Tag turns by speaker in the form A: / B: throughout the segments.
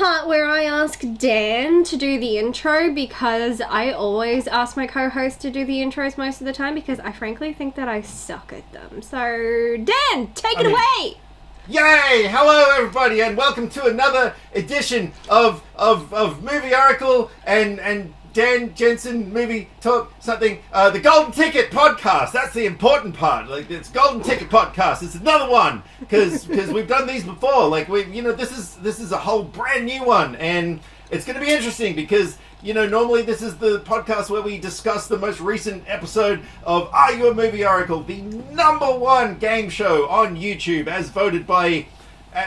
A: part where I ask Dan to do the intro because I always ask my co-host to do the intros most of the time because I frankly think that I suck at them. So, Dan, take it away!
B: Yay! Hello, everybody, and welcome to another edition of Movie Oracle and Dan Jensen Movie Talk something. The Golden Ticket Podcast. That's the important part. Like, it's Golden Ticket Podcast. It's another one because we've done these before. Like, this is a whole brand new one, and it's going to be interesting because normally this is the podcast where we discuss the most recent episode of Are You a Movie Oracle, the #1 game show on YouTube, as voted by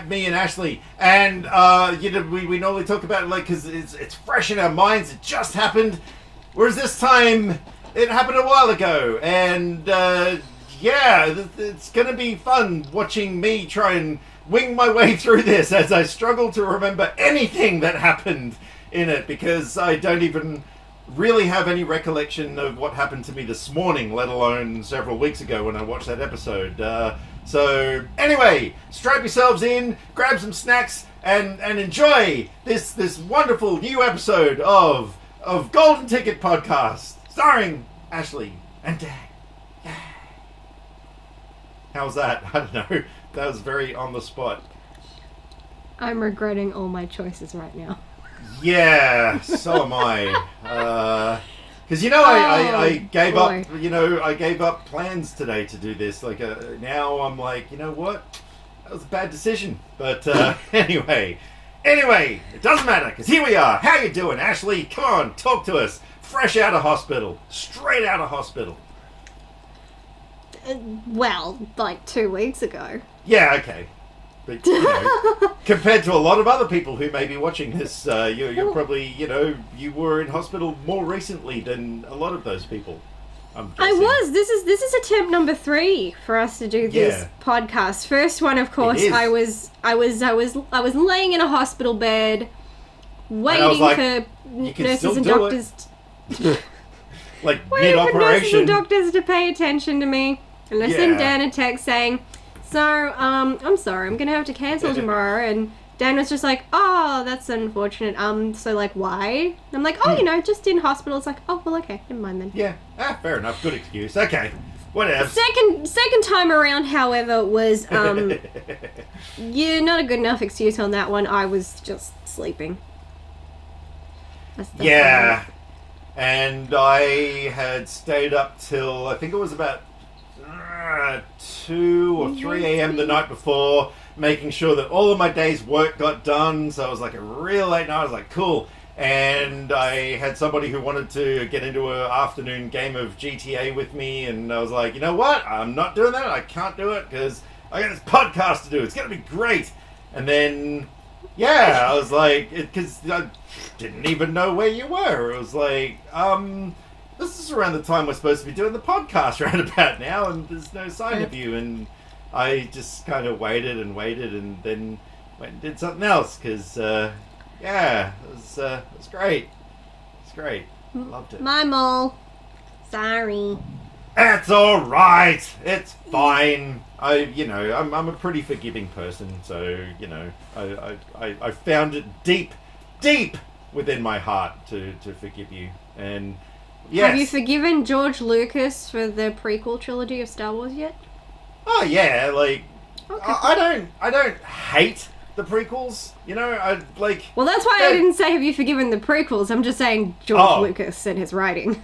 B: me and Ashleigh. And we normally talk about it because it's fresh in our minds. It just happened, whereas this time it happened a while ago. And it's gonna be fun watching me try and wing my way through this as I struggle to remember anything that happened in it, because I don't even really have any recollection of what happened to me this morning, let alone several weeks ago when I watched that episode. So anyway, strap yourselves in, grab some snacks, and enjoy this wonderful new episode of Golden Ticket Podcast, starring Ashleigh and Dan. Yay. How's that? I don't know. That was very on the spot.
A: I'm regretting all my choices right now.
B: Yeah, so am I. Because I gave up. I gave up plans today to do this. Like now, I'm like, you know what? That was a bad decision. But anyway, it doesn't matter because here we are. How you doing, Ashleigh? Come on, talk to us. Fresh out of hospital, straight out of hospital.
A: Well, like 2 weeks ago.
B: Yeah, okay. But, compared to a lot of other people who may be watching this, you're probably, you were in hospital more recently than a lot of those people.
A: I was. This is attempt number 3 for us to do this podcast. First one, of course, I was laying in a hospital bed, waiting for nurses and doctors.
B: Like
A: waiting
B: mid-operation.
A: for nurses and doctors to pay attention to me, and I sent Dan a text saying, "So, I'm sorry, I'm gonna have to cancel tomorrow." And Dan was just like, "Oh, that's unfortunate. So like, why?" And I'm like, "Oh, just in hospital." It's like, "Oh, well, okay, never mind then."
B: Yeah, fair enough. Good excuse. Okay, whatever.
A: Second time around, however, was not a good enough excuse on that one. I was just sleeping. That's
B: and I had stayed up till I think it was about 2 or 3 a.m. the night before, making sure that all of my day's work got done. So it was like a real late night. I was like, cool. And I had somebody who wanted to get into an afternoon game of GTA with me, and I was like, you know what? I'm not doing that. I can't do it because I got this podcast to do. It's going to be great. And then, I was like, because I didn't even know where you were. It was like, this is around the time we're supposed to be doing the podcast round about now, and there's no sign of you. And I just kind of waited, and then went and did something else because, it was great. It's great. Loved it.
A: My mole. Sorry.
B: That's all right. It's fine. I'm a pretty forgiving person, so I found it deep within my heart to forgive you. And yes.
A: Have you forgiven George Lucas for the prequel trilogy of Star Wars yet?
B: Oh yeah, like
A: okay.
B: I don't hate the prequels. I like.
A: Well, that's why I didn't say have you forgiven the prequels. I'm just saying George Lucas and his writing.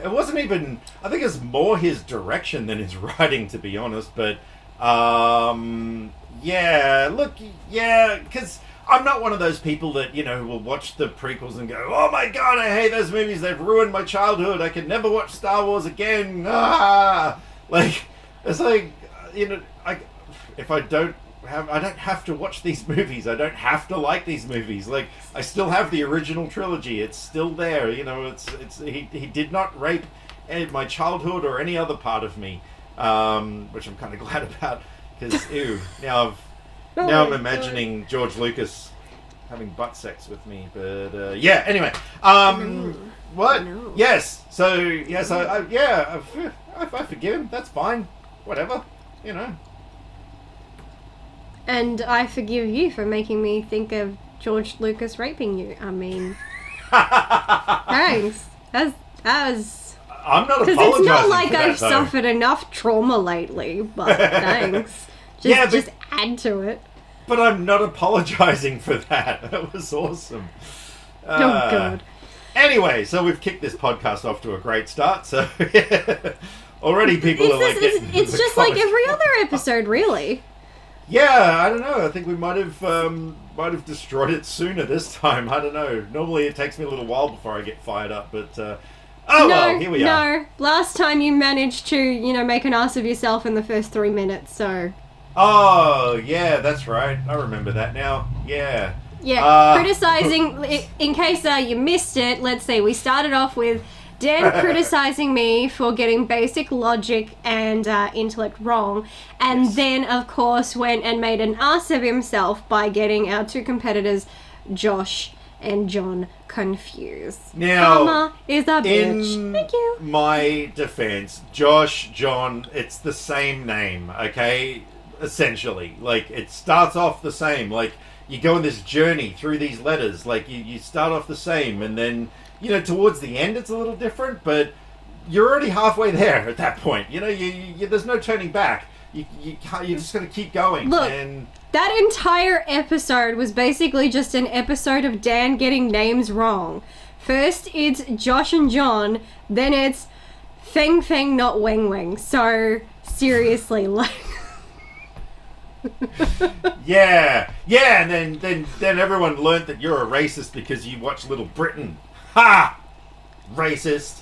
B: It wasn't even. I think it's more his direction than his writing, to be honest. But because I'm not one of those people that, will watch the prequels and go, oh my god, I hate those movies, they've ruined my childhood, I can never watch Star Wars again. Like, it's like, I don't have to watch these movies, I don't have to like these movies. Like, I still have the original trilogy, it's still there, he did not rape my childhood or any other part of me, which I'm kind of glad about, because, now I'm imagining George Lucas having butt sex with me, but anyway. What? No. Yes. So yes, I forgive him. That's fine. Whatever.
A: And I forgive you for making me think of George Lucas raping you. I mean, thanks. That was...
B: I'm not apologizing
A: because it's not like
B: for that,
A: I've
B: though.
A: suffered enough trauma lately, but thanks. Just add to it.
B: But I'm not apologizing for that. That was awesome.
A: Oh, God.
B: Anyway, so we've kicked this podcast off to a great start. So already people are like...
A: It's just like every other episode, really.
B: Yeah, I don't know. I think we might have destroyed it sooner this time. I don't know. Normally it takes me a little while before I get fired up, but well, here we are.
A: No, last time you managed to, make an ass of yourself in the first 3 minutes, so...
B: Oh, yeah, that's right. I remember that now. Yeah.
A: Yeah, criticizing, in case you missed it, let's say we started off with Dan criticizing me for getting basic logic and intellect wrong, and then, of course, went and made an ass of himself by getting our two competitors, Josh and John, confused.
B: Now,
A: Karma is a bitch.
B: in
A: Thank you.
B: my defense, Josh, John, it's the same name, okay? Essentially. Like, it starts off the same. Like, you go on this journey through these letters. Like, you start off the same, and then... towards the end it's a little different, but you're already halfway there at that point. There's no turning back. You're just going to keep going.
A: Look,
B: and
A: that entire episode was basically just an episode of Dan getting names wrong. First it's Josh and John, then it's Feng Feng, not Weng Weng. So, seriously, like...
B: yeah, and then everyone learnt that you're a racist because you watch Little Britain. Ha! Racist.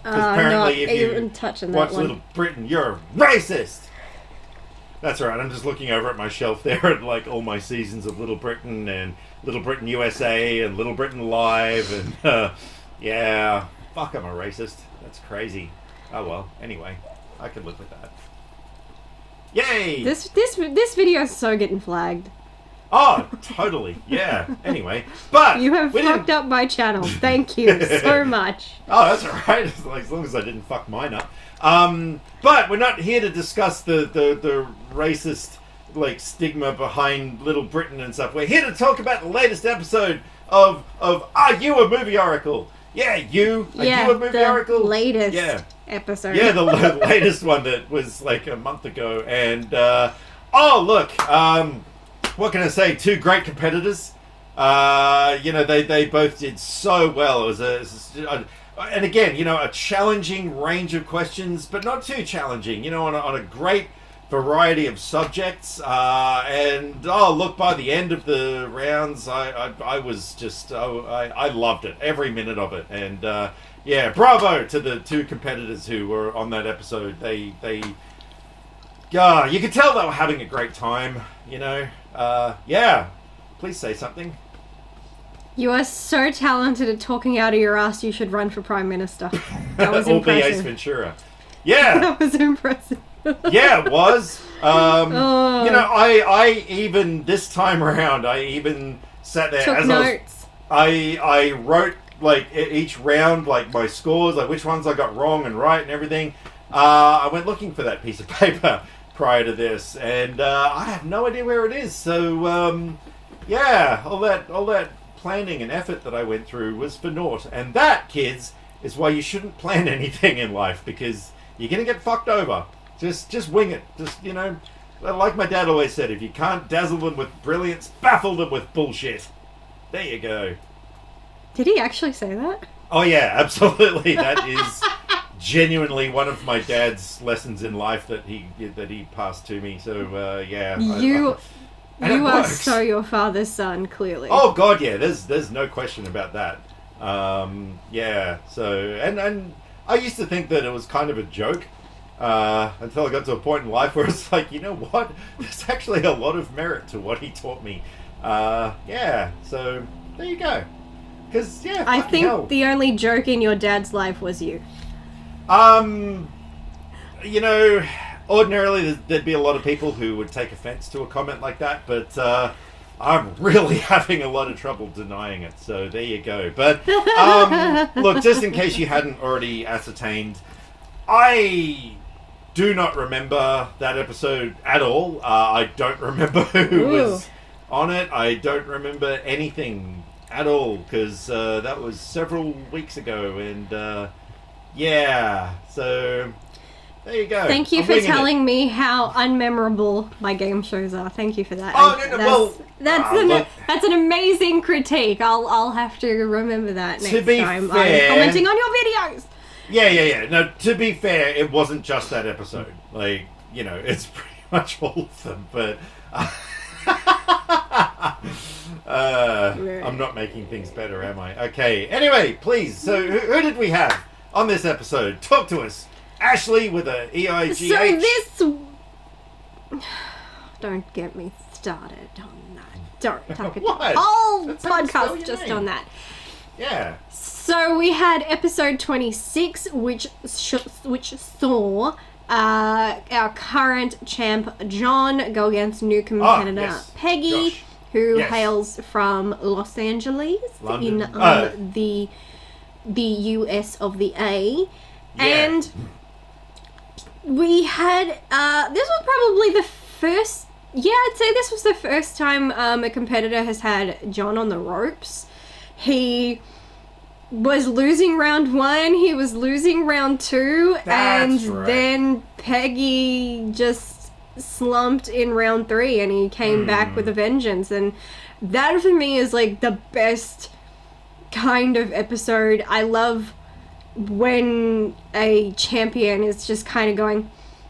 B: Because apparently if you watch Little Britain, you're a racist! That's right, I'm just looking over at my shelf there at like all my seasons of Little Britain and Little Britain USA and Little Britain Live and yeah, fuck, I'm a racist. That's crazy. Oh well, anyway, I can live with that. Yay!
A: This video is so getting flagged.
B: Oh, totally. Yeah. Anyway, but
A: you have fucked up my channel. Thank you so much.
B: Oh, that's all right. As long as I didn't fuck mine up. But we're not here to discuss the racist stigma behind Little Britain and stuff. We're here to talk about the latest episode of Are You a Movie Oracle? Yeah, you. Are you a movie oracle?
A: Latest episode.
B: Yeah, the latest one that was like a month ago. And oh look, what can I say? Two great competitors. They both did so well. It was and again, a challenging range of questions, but not too challenging. On a great variety of subjects. And look, by the end of the rounds, I was just I loved it, every minute of it. And yeah, bravo to the two competitors who were on that episode. They you could tell they were having a great time. Yeah, please say something.
A: You are so talented at talking out of your ass, you should run for Prime Minister. That was
B: Or be Ace
A: impressive.
B: Ventura. Yeah.
A: That was impressive.
B: Yeah, it was. I even, this time around, I even sat there.
A: Took notes.
B: I wrote, each round, my scores, which ones I got wrong and right and everything. I went looking for that piece of paper prior to this, and I have no idea where it is. So, yeah, all that planning and effort that I went through was for naught. And that, kids, is why you shouldn't plan anything in life, because you're going to get fucked over. Just wing it. Just, like my dad always said, if you can't dazzle them with brilliance, baffle them with bullshit. There you go.
A: Did he actually say that?
B: Oh yeah, absolutely. That is genuinely one of my dad's lessons in life that he passed to me. So yeah.
A: You are
B: works.
A: so your father's son, clearly.
B: Oh god, yeah. There's no question about that. Yeah. So and I used to think that it was kind of a joke. Until I got to a point in life where it's like, you know what? There's actually a lot of merit to what he taught me. Yeah, so there you go. Because, yeah,
A: I think
B: hell.
A: the only joke in your dad's life was you.
B: Ordinarily there'd be a lot of people who would take offense to a comment like that, but I'm really having a lot of trouble denying it, so there you go. But, look, just in case you hadn't already ascertained, I do not remember that episode at all. I don't remember who was on it. I don't remember anything at all because that was several weeks ago. And yeah, so there you go.
A: Thank you for telling me how unmemorable my game shows are. Thank you for that. That's an amazing critique. I'll have to remember that next time I'm commenting on your videos.
B: Yeah. No, to be fair, it wasn't just that episode. Like, you know, it's pretty much all of them. But I'm not making things better, am I? Okay. Anyway, please. So, who did we have on this episode? Talk to us. Ashleigh with a E-I-G-H.
A: So this... Don't get me started on that. Don't talk about the whole podcast just on that.
B: Yeah.
A: So we had episode 26, which saw our current champ John go against new competitor Peggy, who hails from Los Angeles in the US of the A.
B: Yeah.
A: And we had, this was probably the first, I'd say this was the first time a competitor has had John on the ropes. He was losing round 1, he was losing round 2, then Peggy just slumped in round 3 and he came back with a vengeance. And that for me is like the best kind of episode. I love when a champion is just kind of going,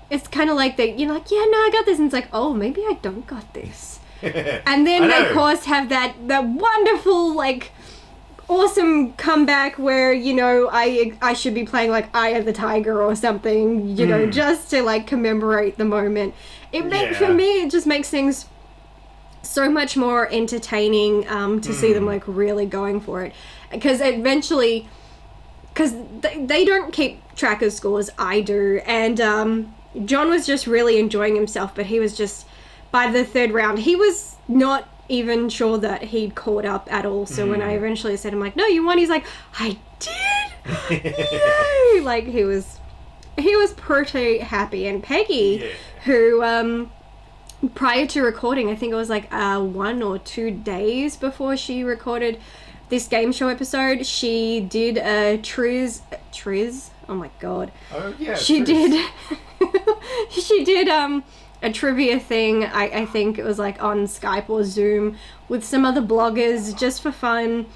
A: it's kind of like that, you're like, yeah, no, I got this, and it's like, oh, maybe I don't got this. And then they, of course, have that wonderful, like, awesome comeback where, you know, I should be playing, like, Eye of the Tiger or something, you know, just to, like, commemorate the moment. For me, it just makes things so much more entertaining to see them, like, really going for it. Because eventually... Because they don't keep track of scores, I do, and John was just really enjoying himself, but he was just, by the 3rd round, he was not even sure that he'd caught up at all. So when I eventually said, I'm like, no, you won, he's like, I did! Yay! Like, he was pretty happy. And Peggy, who, prior to recording, I think it was like 1 or 2 days before she recorded this game show episode, she did a Triz, oh my god.
B: Oh yeah.
A: She did a trivia thing, I think it was like on Skype or Zoom with some other bloggers just for fun.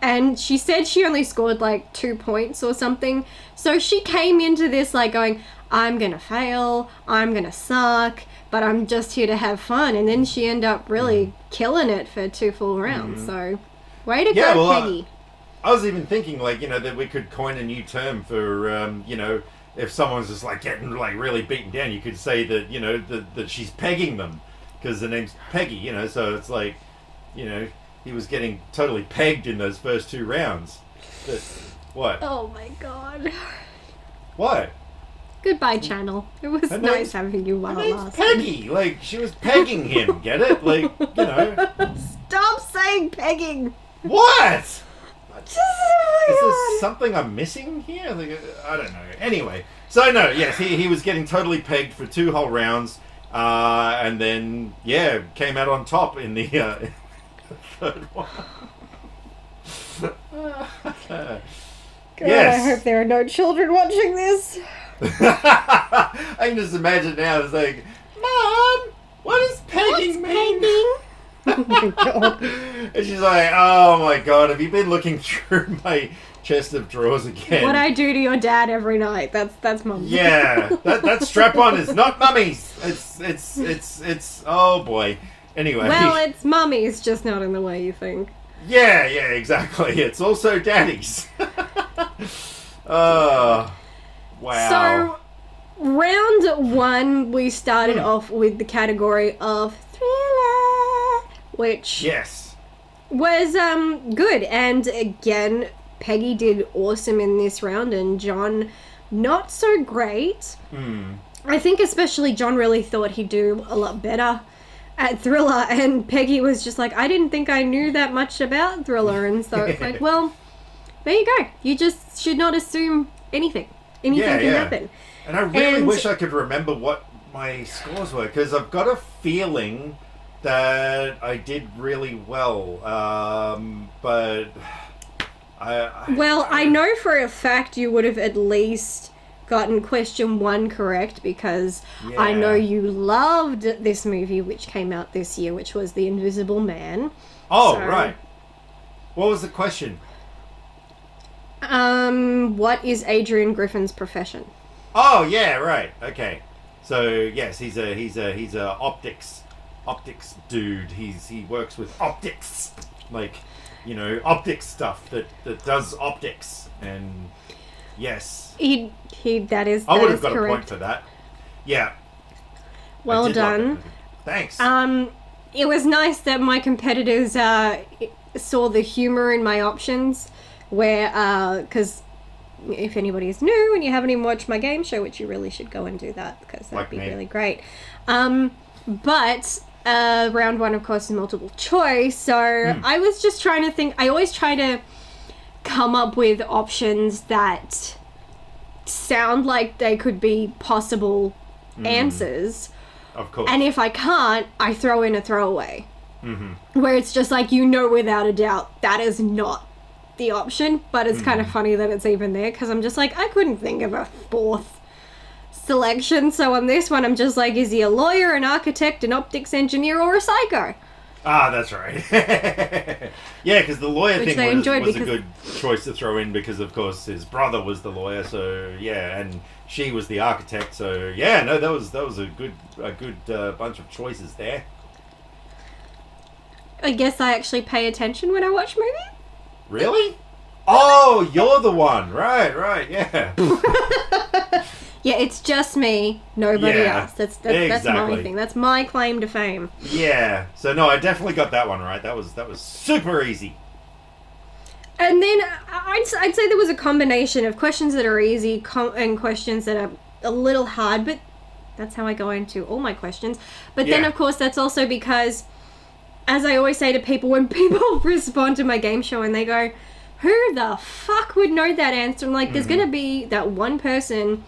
A: And she said she only scored like 2 points or something. So she came into this like going, I'm gonna fail, I'm gonna suck, but I'm just here to have fun. And then she ended up really killing it for 2 full rounds. So way to go, Peggy.
B: I was even thinking, like, you know, that we could coin a new term for, you know, if someone's just, like, getting, like, really beaten down, you could say that, you know, that she's pegging them, because the name's Peggy, you know, so it's like, you know, he was getting totally pegged in those first 2 rounds. But, what?
A: Oh, my God.
B: What?
A: Goodbye, channel. It was nice having you while it lasted.
B: Peggy! Like, she was pegging him, get it? Like, you know.
A: Stop saying pegging!
B: What?
A: Is there
B: something I'm missing here? Like, I don't know. Anyway, so no, yes, he was getting totally pegged for 2 whole rounds, and then came out on top in the 3rd one.
A: God, yes. I hope there are no children watching this.
B: I can just imagine now. It's like, Mom, what does pegging mean?
A: Pegging?
B: Oh my God. And she's like, oh my God, have you been looking through my chest of drawers again?
A: What I do to your dad every night. That's Mum.
B: Yeah, that strap-on is not Mummy's. It's oh boy. Anyway.
A: Well, it's Mummy's, just not in the way you think.
B: Yeah, exactly. It's also Daddy's. Oh, wow.
A: So, round 1, we started off with the category of thriller, which was good. And again, Peggy did awesome in this round, and John not so great. I think especially John really thought he'd do a lot better at thriller, and Peggy was just like, I didn't think I knew that much about thriller. And so it's like, well, there you go. You just should not assume anything. Anything can happen.
B: And I really wish I could remember what my scores were, because I've got a feeling that I did really well. But
A: I know for a fact you would have at least gotten question 1 correct, because I know you loved this movie which came out this year, which was The Invisible Man.
B: Oh, right. What was the question?
A: What is Adrian Griffin's profession?
B: Oh, yeah, right. Okay. So, yes, he's a optics dude. He works with optics. Like, you know, optics stuff that does optics. And yes.
A: That is
B: I would have got
A: correct.
B: a point for that. Yeah.
A: Well done.
B: Thanks.
A: It was nice that my competitors saw the humor in my options, where because if anybody's new and you haven't even watched my game show, which you really should go and do that, because that'd be really great. But round 1, of course, is multiple choice, so I was just trying to think. I always try to come up with options that sound like they could be possible answers.
B: Of course.
A: And if I can't, I throw in a throwaway. Where it's just like, without a doubt, that is not the option, but it's kind of funny that it's even there, because I'm just like, I couldn't think of a 4th selection. So on this one, I'm just like, is he a lawyer, an architect, an optics engineer, or a psycho?
B: Ah, that's right. Yeah, because the lawyer
A: Which
B: thing was a good choice to throw in, because of course his brother was the lawyer, so yeah, and she was the architect, so yeah, no, that was a good bunch of choices there.
A: I guess I actually pay attention when I watch movies.
B: Really? Oh, you're the one. Right, yeah.
A: Yeah, it's just me, nobody else. That's
B: exactly.
A: my thing. That's my claim to fame.
B: Yeah. So no, I definitely got that one right. That was super easy.
A: And then I'd say there was a combination of questions that are easy and questions that are a little hard, but that's how I go into all my questions. But then, of course, that's also because, as I always say to people, when people respond to my game show and they go, who the fuck would know that answer? I'm like, there's going to be that one person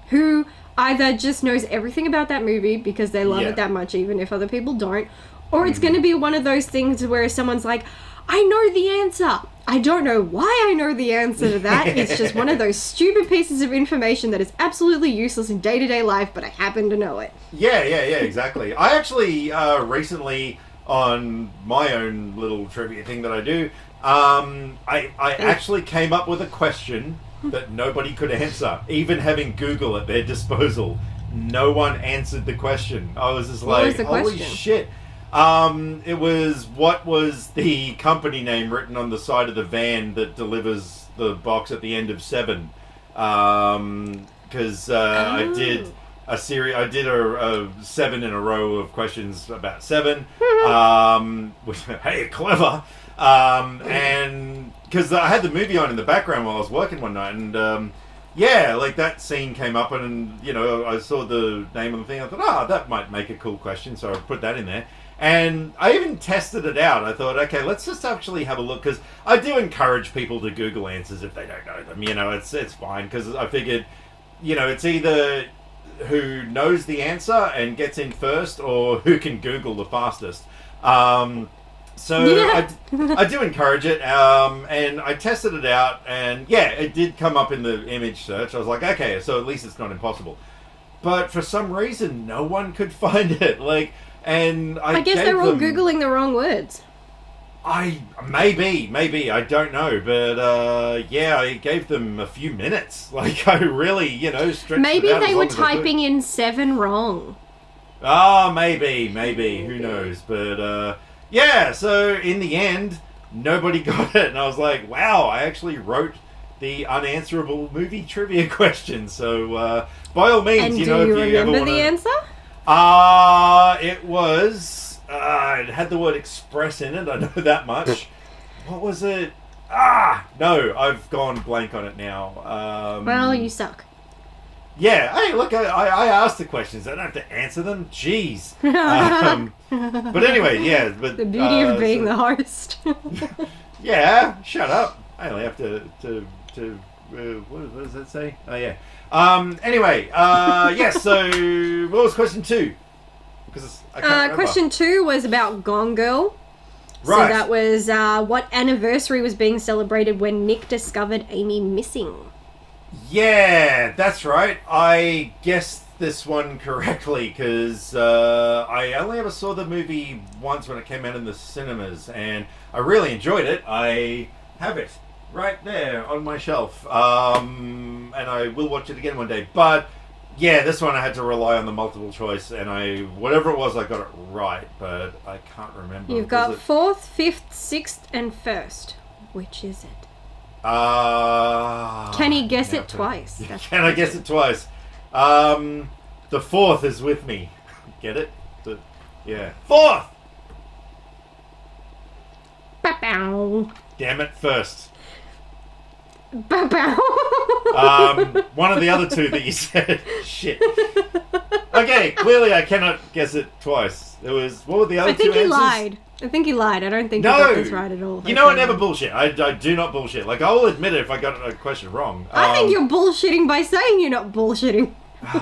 A: who either just knows everything about that movie because they love it that much, even if other people don't, or it's going to be one of those things where someone's like, I know the answer. I don't know why I know the answer to that. It's just one of those stupid pieces of information that is absolutely useless in day-to-day life, but I happen to know it.
B: Yeah, exactly. I actually recently, on my own little trivia thing that I do, I actually came up with a question that nobody could answer, even having Google at their disposal. No one answered the question. I was just like, holy shit. It was, what was the company name written on the side of the van that delivers the box at the end of 7? Because I did a 7 in a row of questions about 7. Which, hey, clever. And because I had the movie on in the background while I was working one night, and like that scene came up, and I saw the name of the thing. I thought, that might make a cool question, so I put that in there. And I even tested it out. I thought, okay, let's just actually have a look, because I do encourage people to Google answers if they don't know them. It's fine, because I figured, it's either who knows the answer and gets in first, or who can Google the fastest. I do encourage it, and I tested it out, and it did come up in the image search. I was like, okay, so at least it's not impossible. But for some reason, no one could find it. And I
A: guess they were all Googling the wrong words. Maybe, I don't know, but I gave them a few minutes. I really, stretched maybe
B: it out.
A: They were typing in 7 wrong.
B: Maybe, who knows, but so in the end, nobody got it, and I was like, wow, I actually wrote the unanswerable movie trivia question, so by all means,
A: and
B: if
A: you
B: ever
A: remember the answer?
B: It was, it had the word express in it, I know that much. What was it? No, I've gone blank on it now.
A: Well, you suck.
B: Yeah, hey, look, I asked the questions, I don't have to answer them, jeez. But anyway, but...
A: The beauty of being the host.
B: Yeah, shut up. I only have to what does that say? Oh, yeah. Anyway, yes. So, what was question 2? Because I can't remember.
A: Question 2 was about Gone Girl.
B: Right.
A: So that was what anniversary was being celebrated when Nick discovered Amy missing.
B: Yeah, that's right. I guessed this one correctly because I only ever saw the movie once when it came out in the cinemas, and I really enjoyed it. I have it right there on my shelf, and I will watch it again one day. But yeah, this one I had to rely on the multiple choice, and whatever it was, I got it right, but I can't remember.
A: You've got 4th, 5th, 6th, and 1st. Which is it? Can he guess it twice?
B: Can I guess it twice? The 4th is with me. Get it? Yeah. 4th!
A: Ba-bow.
B: Damn it, 1st.
A: Ba-bow.
B: One of the other 2 that you said. Shit. Okay, clearly I cannot guess it twice. What were the other 2 answers?
A: I think he lied. I don't think he got this right at all.
B: You know I never bullshit. I do not bullshit. Like, I will admit it if I got a question wrong.
A: I think you're bullshitting by saying you're not bullshitting.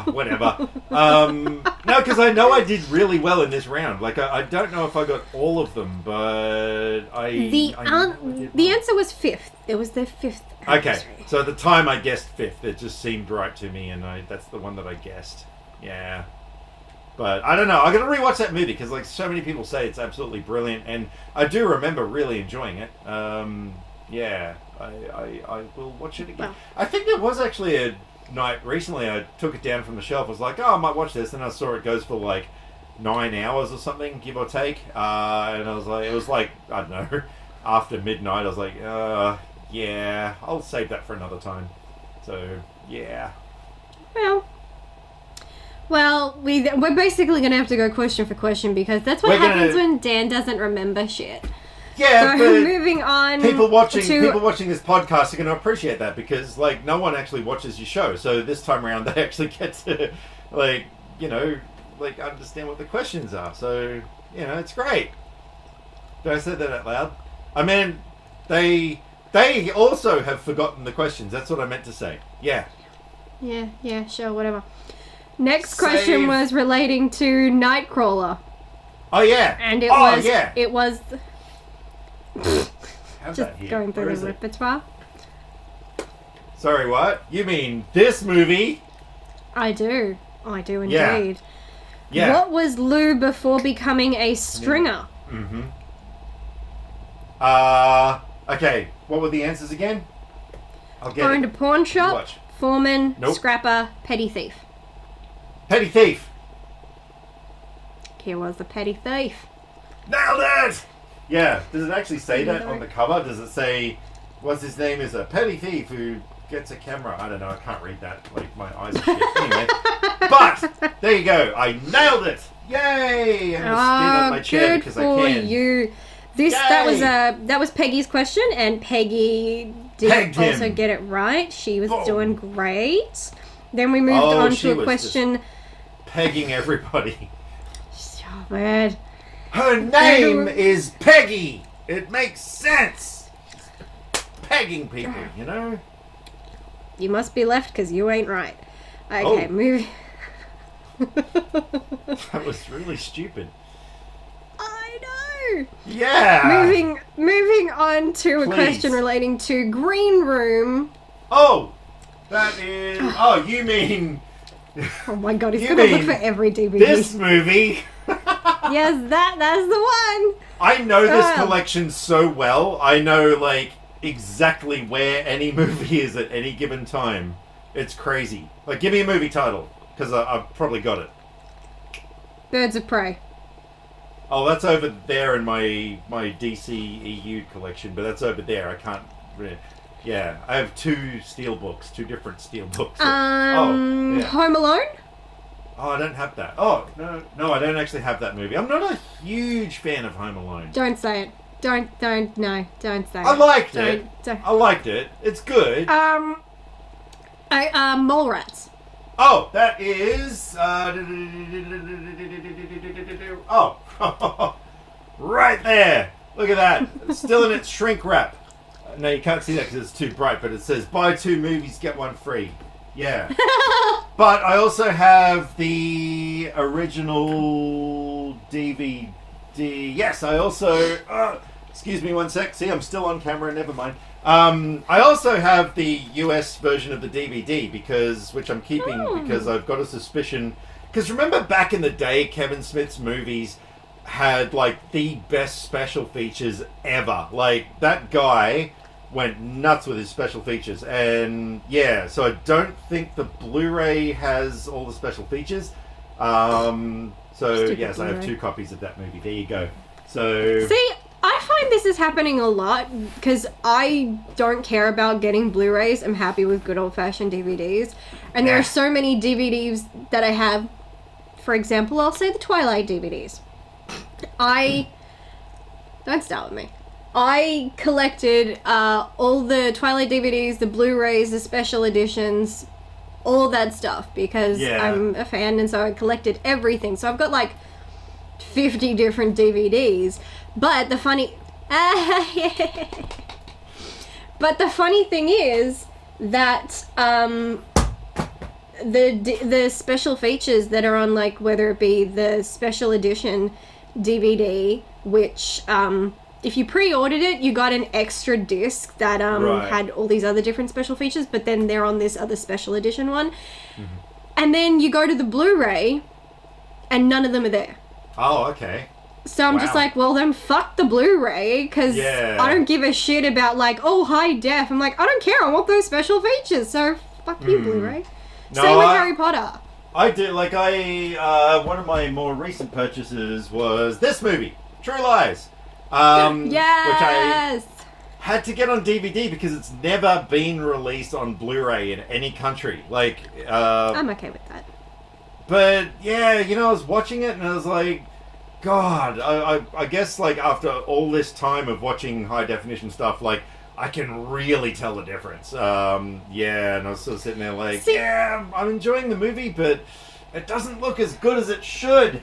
B: Whatever. No, because I know I did really well in this round. Like, I don't know if I got all of them, but
A: The answer was 5th. It was their 5th
B: Okay, so at the time I guessed 5th. It just seemed right to me, and that's the one that I guessed. Yeah. But I don't know. I got to rewatch that movie because, like, so many people say it's absolutely brilliant, and I do remember really enjoying it. Yeah, I will watch it again.
A: Well,
B: I think there was actually a night recently I took it down from the shelf. I was like, oh, I might watch this, and I saw it goes for like 9 hours or something, give or take. And I was like, it was like, I don't know, after midnight. I was like, yeah, I'll save that for another time. So yeah.
A: Well, we're basically going to have to go question for question because that's what happens when Dan doesn't remember shit.
B: Yeah,
A: so
B: but
A: moving on.
B: People watching this podcast are going to appreciate that because, like, no one actually watches your show. So this time around, they actually get to, like, understand what the questions are. So, it's great. Did I say that out loud? I mean, they also have forgotten the questions. That's what I meant to say. Yeah.
A: Yeah, sure, whatever. Next question was relating to Nightcrawler.
B: Oh yeah.
A: And it was just going through the repertoire.
B: Sorry, what? You mean this movie?
A: I do indeed.
B: Yeah.
A: What was Lou before becoming a stringer?
B: Mm-hmm. Okay. What were the answers again? I'll get
A: Owned a pawn shop, foreman, scrapper, petty thief.
B: Petty thief.
A: Here was the petty thief.
B: Nailed it! Yeah. Does it actually say that on the cover? Does it say, what's his name is a petty thief who gets a camera? I don't know. I can't read that. Like, my eyes are shit. Anyway. But, there you go. I nailed it. Yay! I'm going to spin on my chair because I can.
A: You. That was Peggy's question, and Peggy did also get it right. She was doing great. Then we moved on to a question.
B: Pegging everybody.
A: Stop it.
B: Her name is Peggy. It makes sense. Pegging people,
A: You must be left because you ain't right. Okay, moving.
B: That was really stupid.
A: I know.
B: Yeah.
A: Moving on to a question relating to Green Room.
B: Oh, that is. Oh, you mean?
A: Oh my god, he's gonna look for every DVD.
B: This movie.
A: Yes, that's the one.
B: I know this collection so well. I know, like, exactly where any movie is at any given time. It's crazy. Like, give me a movie title, because I've probably got it.
A: Birds of Prey.
B: Oh, that's over there in my DC EU collection, but that's over there. I can't. Yeah, I have two different steel books.
A: Home Alone.
B: Oh, I don't have that. Oh, no, I don't actually have that movie. I'm not a huge fan of Home Alone.
A: Don't say it. Don't say it.
B: I liked it. I liked it. It's good.
A: Mallrats.
B: Oh, that is... right there. Look at that. It's still in its shrink wrap. No, you can't see that because it's too bright, but it says, buy 2 movies, get 1 free. Yeah. But I also have the original DVD. Yes, I also... excuse me one sec. See, I'm still on camera. Never mind. I also have the US version of the DVD, which I'm keeping because I've got a suspicion... Because remember back in the day, Kevin Smith's movies had, like, the best special features ever. Like, that guy went nuts with his special features. And, yeah, so I don't think the Blu-ray has all the special features. So, yes, I have 2 copies of that movie. There you go. So...
A: See, I find this is happening a lot because I don't care about getting Blu-rays. I'm happy with good old-fashioned DVDs. And there are so many DVDs that I have. For example, I'll say the Twilight DVDs. Don't start with me. I collected all the Twilight DVDs, the Blu-rays, the special editions, all that stuff because I'm a fan, and so I collected everything. So I've got like 50 different DVDs. But the funny thing is that the special features that are on, like, whether it be the special edition DVD, which if you pre-ordered it, you got an extra disc that had all these other different special features, but then they're on this other special edition one. Mm-hmm. And then you go to the Blu-ray, and none of them are there.
B: Oh, okay.
A: So I'm just like, well, then fuck the Blu-ray, because I don't give a shit about, like, high def. I'm like, I don't care, I want those special features, so fuck you, Blu-ray. No, same with Harry Potter.
B: I do, like, one of my more recent purchases was this movie, True Lies.
A: Yes!
B: Which I had to get on DVD because it's never been released on Blu-ray in any country. Like,
A: I'm okay with that.
B: But, yeah, I was watching it and I was like, God, I guess, like, after all this time of watching high-definition stuff, like, I can really tell the difference. And I was sort of sitting there like, I'm enjoying the movie, but it doesn't look as good as it should.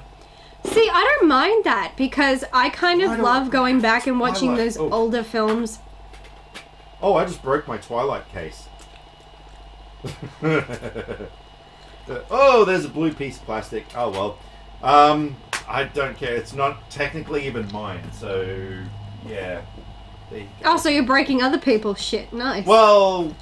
A: See, I don't mind that, because I kind of love going back and watching those older films.
B: Oh, I just broke my Twilight case. Oh, there's a blue piece of plastic. Oh, well. I don't care. It's not technically even mine, so, yeah.
A: Oh, so you're breaking other people's shit. Nice.
B: Well,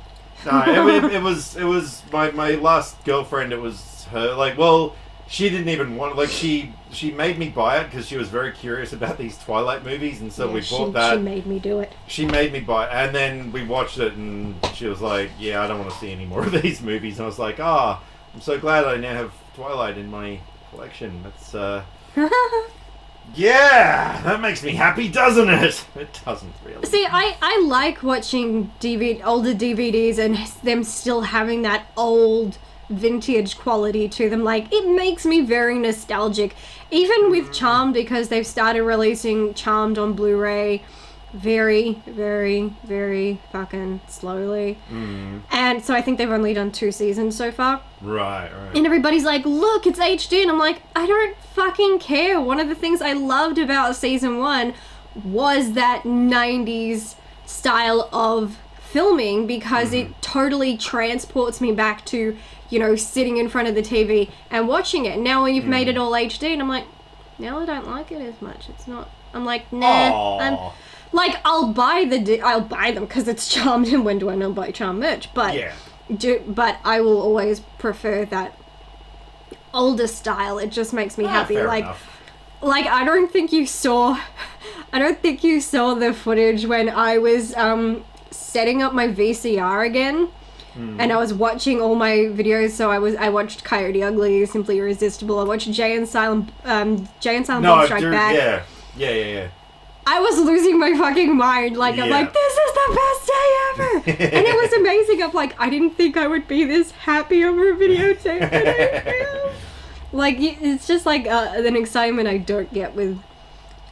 B: no, it was my last girlfriend. It was her. Like, well, she didn't even want. Like, she made me buy it because she was very curious about these Twilight movies, and so we bought that.
A: She made me do it.
B: She made me buy it, and then we watched it, and she was like, "Yeah, I don't want to see any more of these movies." And I was like, "Ah, I'm so glad I now have Twilight in my collection." That's yeah, that makes me happy, doesn't it? It doesn't really.
A: See, I like watching older DVDs and them still having that old vintage quality to them. Like, it makes me very nostalgic. Even with Charmed, because they've started releasing Charmed on Blu-ray very, very, very fucking slowly. And so I think they've only done 2 seasons so far.
B: Right.
A: And everybody's like, look, it's HD. And I'm like, I don't fucking care. One of the things I loved about season 1 was that 90s style of filming, because it totally transports me back to, sitting in front of the TV and watching it. Now when you've made it all HD, and I'm like, now I don't like it as much. It's not, I'm like, nah. Like, I'll buy them because it's Charmed, and when do I not buy Charmed merch? But but I will always prefer that older style. It just makes me happy. Like I don't think you saw the footage when I was setting up my VCR again, and I was watching all my videos. So I watched Coyote Ugly, Simply Irresistible. I watched Jay and Silent Bob Strike Back.
B: Yeah.
A: I was losing my fucking mind. Like, I'm like, this is the best day ever. And it was amazing. I'm like, I didn't think I would be this happy over a videotape. Like, it's just like an excitement I don't get with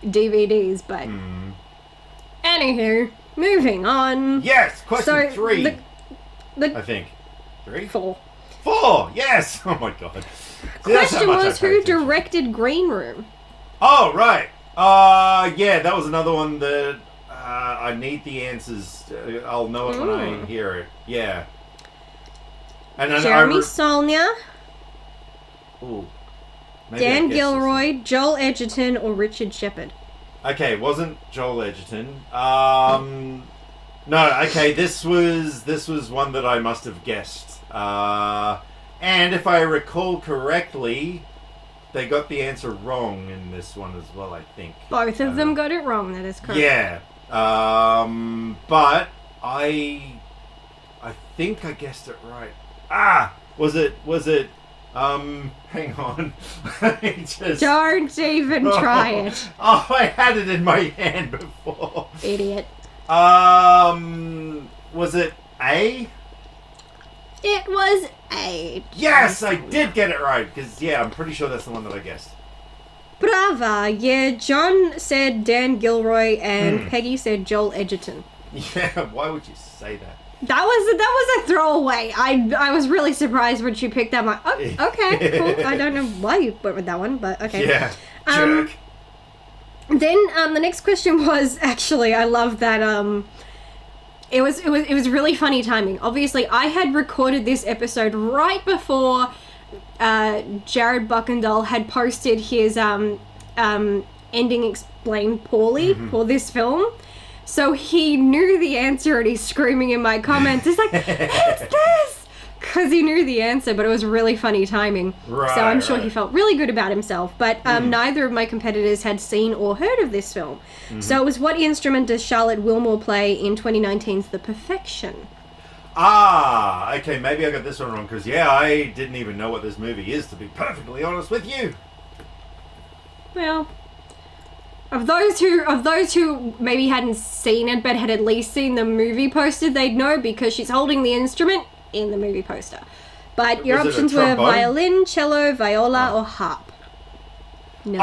A: DVDs. But anywho, moving on.
B: Yes, question 3. I think 3,
A: 4.
B: 4. Yes. Oh my god.
A: Question was, who directed Green Room?
B: Oh right. That was another one that I need the answers. I'll know it when I hear it. Yeah. And then
A: Jeremy Saulnier,
B: Ooh. Maybe I
A: Dan
B: guessed
A: Gilroy, Joel Edgerton, or Richard Shepard.
B: Okay, it wasn't Joel Edgerton. No, okay, this was one that I must have guessed. And if I recall correctly, they got the answer wrong in this one as well, I think.
A: Both of them got it wrong, that is correct.
B: Yeah. But I think I guessed it right. Was it hang on. Let me just...
A: Don't even try it.
B: Oh, I had it in my hand before.
A: Idiot.
B: Was it A?
A: It was A.
B: Yes, I did get it right, because, yeah, I'm pretty sure that's the one that I guessed.
A: Brava. Yeah, John said Dan Gilroy and Peggy said Joel Edgerton.
B: Yeah, why would you say that?
A: That was a throwaway. I was really surprised when she picked that. I'm like, oh, okay, cool. I don't know why you went with that one, but okay.
B: Yeah, jerk.
A: Then the next question was actually, I love that. It was really funny timing. Obviously, I had recorded this episode right before Jared Buckendall had posted his ending explained poorly for this film. So he knew the answer and he's screaming in my comments. It's like, it's this! Because he knew the answer, but it was really funny timing.
B: Right,
A: so I'm sure he felt really good about himself. But neither of my competitors had seen or heard of this film. So it was, what instrument does Charlotte Wilmore play in 2019's The Perfection?
B: Okay, maybe I got this one wrong, because, yeah, I didn't even know what this movie is, to be perfectly honest with you.
A: Well... Of those who maybe hadn't seen it but had at least seen the movie poster, they'd know because she's holding the instrument in the movie poster. But your options were violin, cello, viola, or harp. No.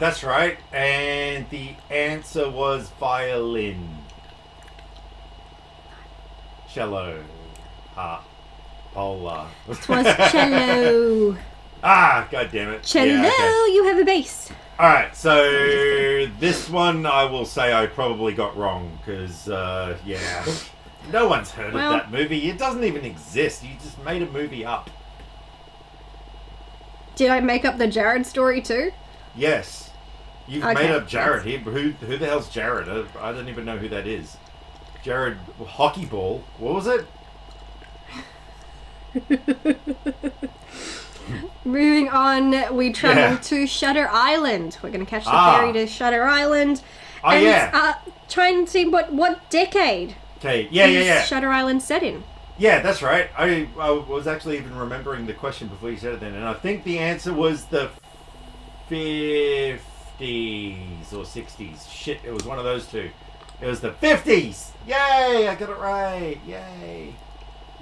B: That's right. And the answer was violin. Cello. Harp. Pola.
A: It was cello.
B: God damn it.
A: Cello,
B: yeah, okay.
A: You have a bass.
B: Alright, so this one I will say I probably got wrong, because, yeah, no one's heard of that movie. It doesn't even exist. You just made a movie up.
A: Did I make up the Jared story too?
B: Yes. You've made up Jared here. Who the hell's Jared? I don't even know who that is. Jared Hockey Ball. What was it?
A: Moving on, we travel to Shutter Island. We're going to catch the ferry to Shutter Island. Try and see what decade is Shutter Island set in.
B: Yeah, that's right. I was actually even remembering the question before you said it then, and I think the answer was the 50s or 60s. Shit, it was one of those two. It was the 50s! Yay! I got it right! Yay!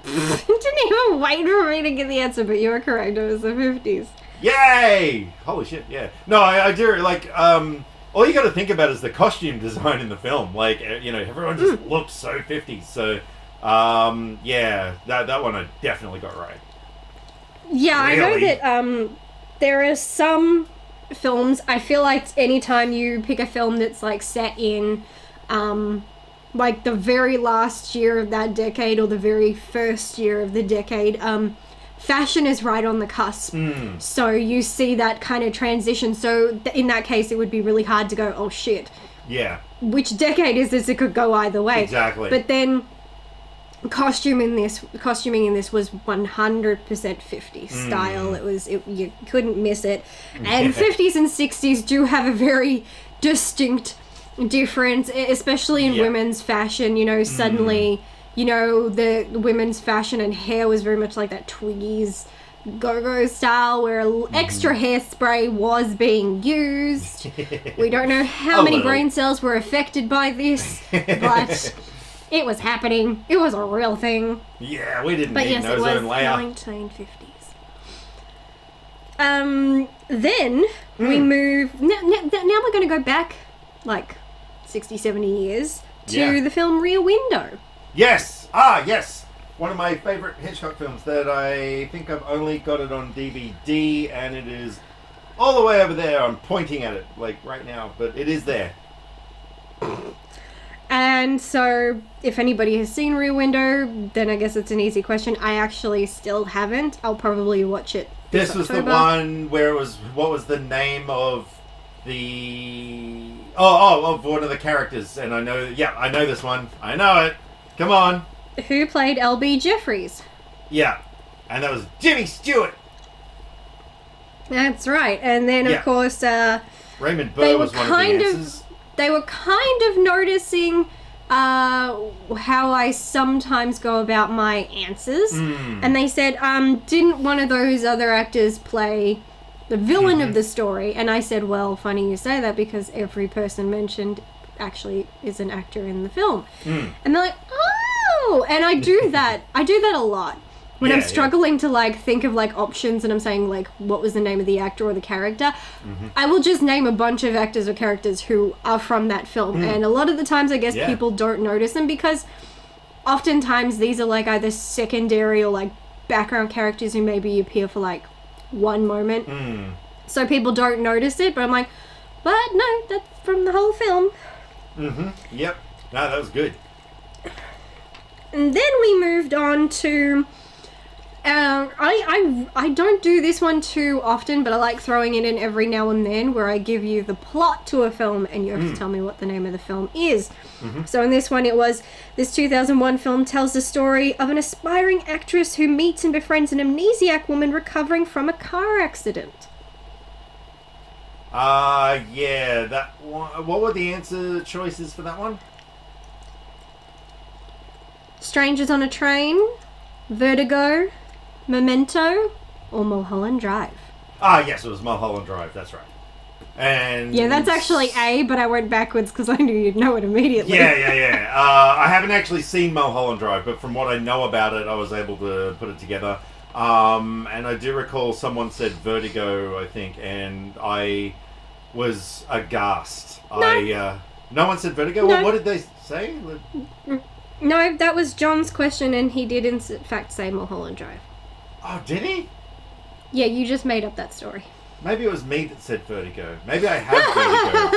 A: Didn't even wait for me to get the answer, but you were correct. It was the 50s.
B: Yay! Holy shit, yeah. No, I do, like, all you gotta think about is the costume design in the film. Like, you know, everyone just looks so 50s. So, yeah, that one I definitely got right.
A: Yeah, really? I know that there are some films, I feel like anytime you pick a film that's, like, set in, like the very last year of that decade or the very first year of the decade, fashion is right on the cusp. So you see that kind of transition. So in that case, it would be really hard to go, oh shit.
B: Yeah. Which
A: decade is this? It could go either way.
B: Exactly.
A: But then costuming in this was 100% 50s style. You couldn't miss it. And 50s and 60s do have a very distinct difference, especially in women's fashion. You know, suddenly, you know, the women's fashion and hair was very much like that Twiggy's go-go style, where extra hairspray was being used. We don't know how many brain cells were affected by this, but it was happening. It was a real thing.
B: Yeah, we didn't need an ozone layer.
A: 1950s. Then we move. Now we're going to go back like 60, 70 years to the film Rear Window.
B: Yes. Yes. One of my favourite Hitchcock films that I think I've only got it on DVD, and it is all the way over there. I'm pointing at it like right now, but it is there.
A: And so, if anybody has seen Rear Window, then I guess it's an easy question. I actually still haven't. I'll probably watch it
B: This was
A: October.
B: the one where it was... What was the name of the... of one of the characters. And I know... Yeah, I know this one. I know it. Come on.
A: Who played L.B. Jeffries?
B: Yeah. And that was Jimmy Stewart.
A: That's right. And then, of course...
B: Raymond Burr was one of the answers.
A: They were kind of noticing how I sometimes go about my answers. And they said, didn't one of those other actors play the villain of the story? And I said, well, funny you say that because every person mentioned actually is an actor in the film. And they're like, oh! And I do that. I do that a lot. When I'm struggling to, like, think of, like, options and I'm saying, like, what was the name of the actor or the character, I will just name a bunch of actors or characters who are from that film. And a lot of the times, I guess, people don't notice them because oftentimes these are, like, either secondary or, like, background characters who maybe appear for, like, one moment. So people don't notice it, but I'm like, but no, that's from the whole film.
B: Yep. No, that was good.
A: And then we moved on to... I don't do this one too often, but I like throwing it in every now and then where I give you the plot to a film and you have to tell me what the name of the film is. So in this one it was, this 2001 film tells the story of an aspiring actress who meets and befriends an amnesiac woman recovering from a car accident.
B: Yeah, that one. What were the answer choices for that one?
A: Strangers on a Train, Vertigo, Memento, or Mulholland Drive.
B: Yes, it was Mulholland Drive, that's right. And
A: yeah, that's actually A, but I went backwards because I knew you'd know it immediately.
B: Yeah. I haven't actually seen Mulholland Drive, but from what I know about it, I was able to put it together. And I do recall someone said Vertigo, I think, and I was aghast.
A: No.
B: No one said Vertigo?
A: No.
B: Well, what did they say?
A: No, that was John's question, and he did in fact say Mulholland Drive.
B: Oh, did he?
A: Yeah, you just made up that story.
B: Maybe it was me that said Vertigo. Maybe I have Vertigo.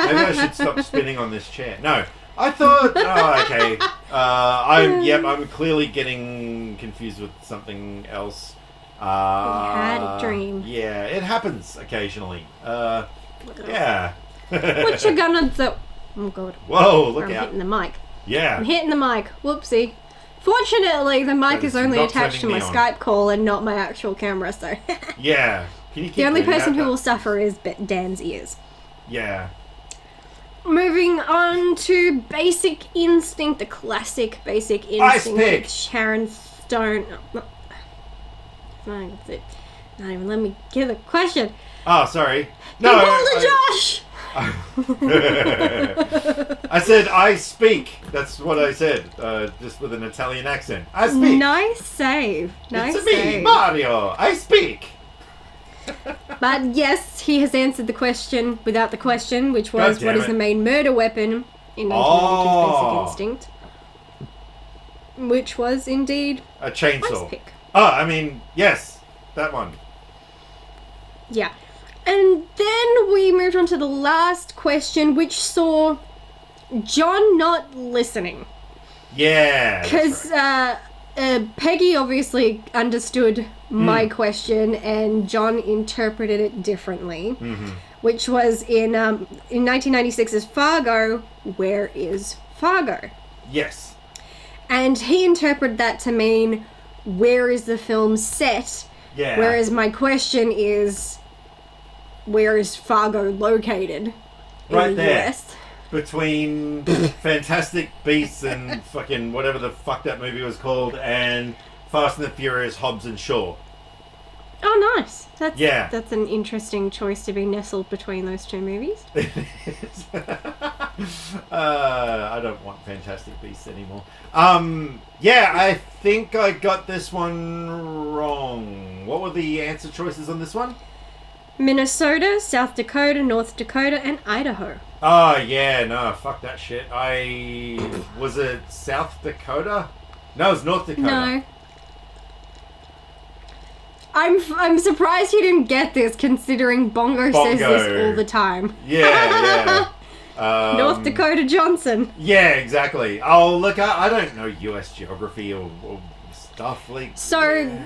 B: Maybe I should stop spinning on this chair. No, I thought... Oh, okay. I'm clearly getting confused with something else.
A: You had a dream.
B: Yeah, it happens occasionally. Yeah.
A: What you gonna do? Oh, God.
B: Whoa, look
A: I'm
B: out.
A: hitting the mic.
B: Yeah.
A: I'm hitting the mic. Whoopsie. Fortunately, the mic is only
B: not
A: attached to
B: turning
A: my
B: me on.
A: Skype call and not my actual camera, so...
B: Yeah. Can you keep
A: The only
B: doing
A: person
B: that?
A: who will suffer is Dan's ears.
B: Yeah.
A: Moving on to Basic Instinct, the classic Basic Instinct
B: Pick.
A: with Sharon Stone. No, that's it. Not even let me get the question.
B: Oh, sorry. No.
A: Josh!
B: I said, I speak. That's what I said. Just with an Italian accent. I speak.
A: Nice save. Nice
B: It's me,
A: save.
B: Mario. I speak.
A: But yes, he has answered the question without the question, which was,
B: God
A: what
B: damn
A: is
B: it.
A: the main murder weapon in 1992's
B: Oh.
A: Basic Instinct? Which was indeed
B: A chainsaw.
A: Ice Pick.
B: Oh, I mean, yes. That one.
A: Yeah. And then we moved on to the last question, which saw John not listening.
B: Yeah.
A: Because
B: right.
A: Peggy obviously understood my question and John interpreted it differently. Which was in 1996's Fargo, where is Fargo?
B: Yes.
A: And he interpreted that to mean, where is the film set?
B: Yeah.
A: Whereas my question is, where is Fargo located in
B: Right
A: the
B: there.
A: US?
B: Between Fantastic Beasts and fucking whatever the fuck that movie was called, and Fast and the Furious, Hobbs and Shaw.
A: Oh, nice.
B: Yeah.
A: That's an interesting choice to be nestled between those two movies.
B: I don't want Fantastic Beasts anymore. Yeah, I think I got this one wrong. What were the answer choices on this one?
A: Minnesota, South Dakota, North Dakota, and Idaho.
B: Oh, yeah, no, fuck that shit. Was it South Dakota? No, it was North Dakota.
A: No. I'm surprised you didn't get this, considering Bongo says this all the time.
B: Yeah.
A: North Dakota Johnson.
B: Yeah, exactly. Oh, look, I don't know US geography or stuff like.
A: So.
B: Yeah.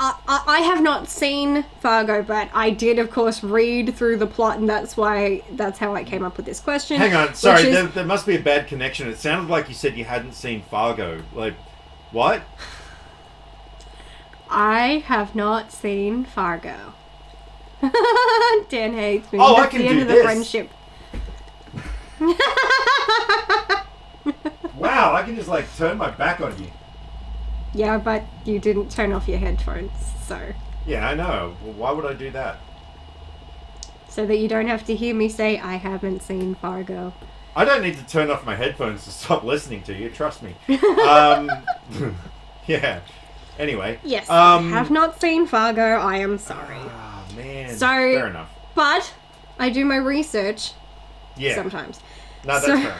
A: I have not seen Fargo, but I did, of course, read through the plot, and that's how I came up with this question.
B: Hang on, sorry, there must be a bad connection. It sounded like you said you hadn't seen Fargo. Like, what?
A: I have not seen Fargo. Dan hates me.
B: Oh,
A: That's
B: I can
A: the end
B: do
A: of the
B: this.
A: friendship.
B: Wow, I can just, like, turn my back on you.
A: Yeah, but you didn't turn off your headphones, so...
B: Yeah, I know. Well, why would I do that?
A: So that you don't have to hear me say, I haven't seen Fargo.
B: I don't need to turn off my headphones to stop listening to you, trust me. Yeah. Anyway.
A: Yes, I have not seen Fargo, I am sorry.
B: Oh, man.
A: So,
B: fair enough.
A: But, I do my research.
B: Yeah.
A: Sometimes.
B: No, that's fair enough.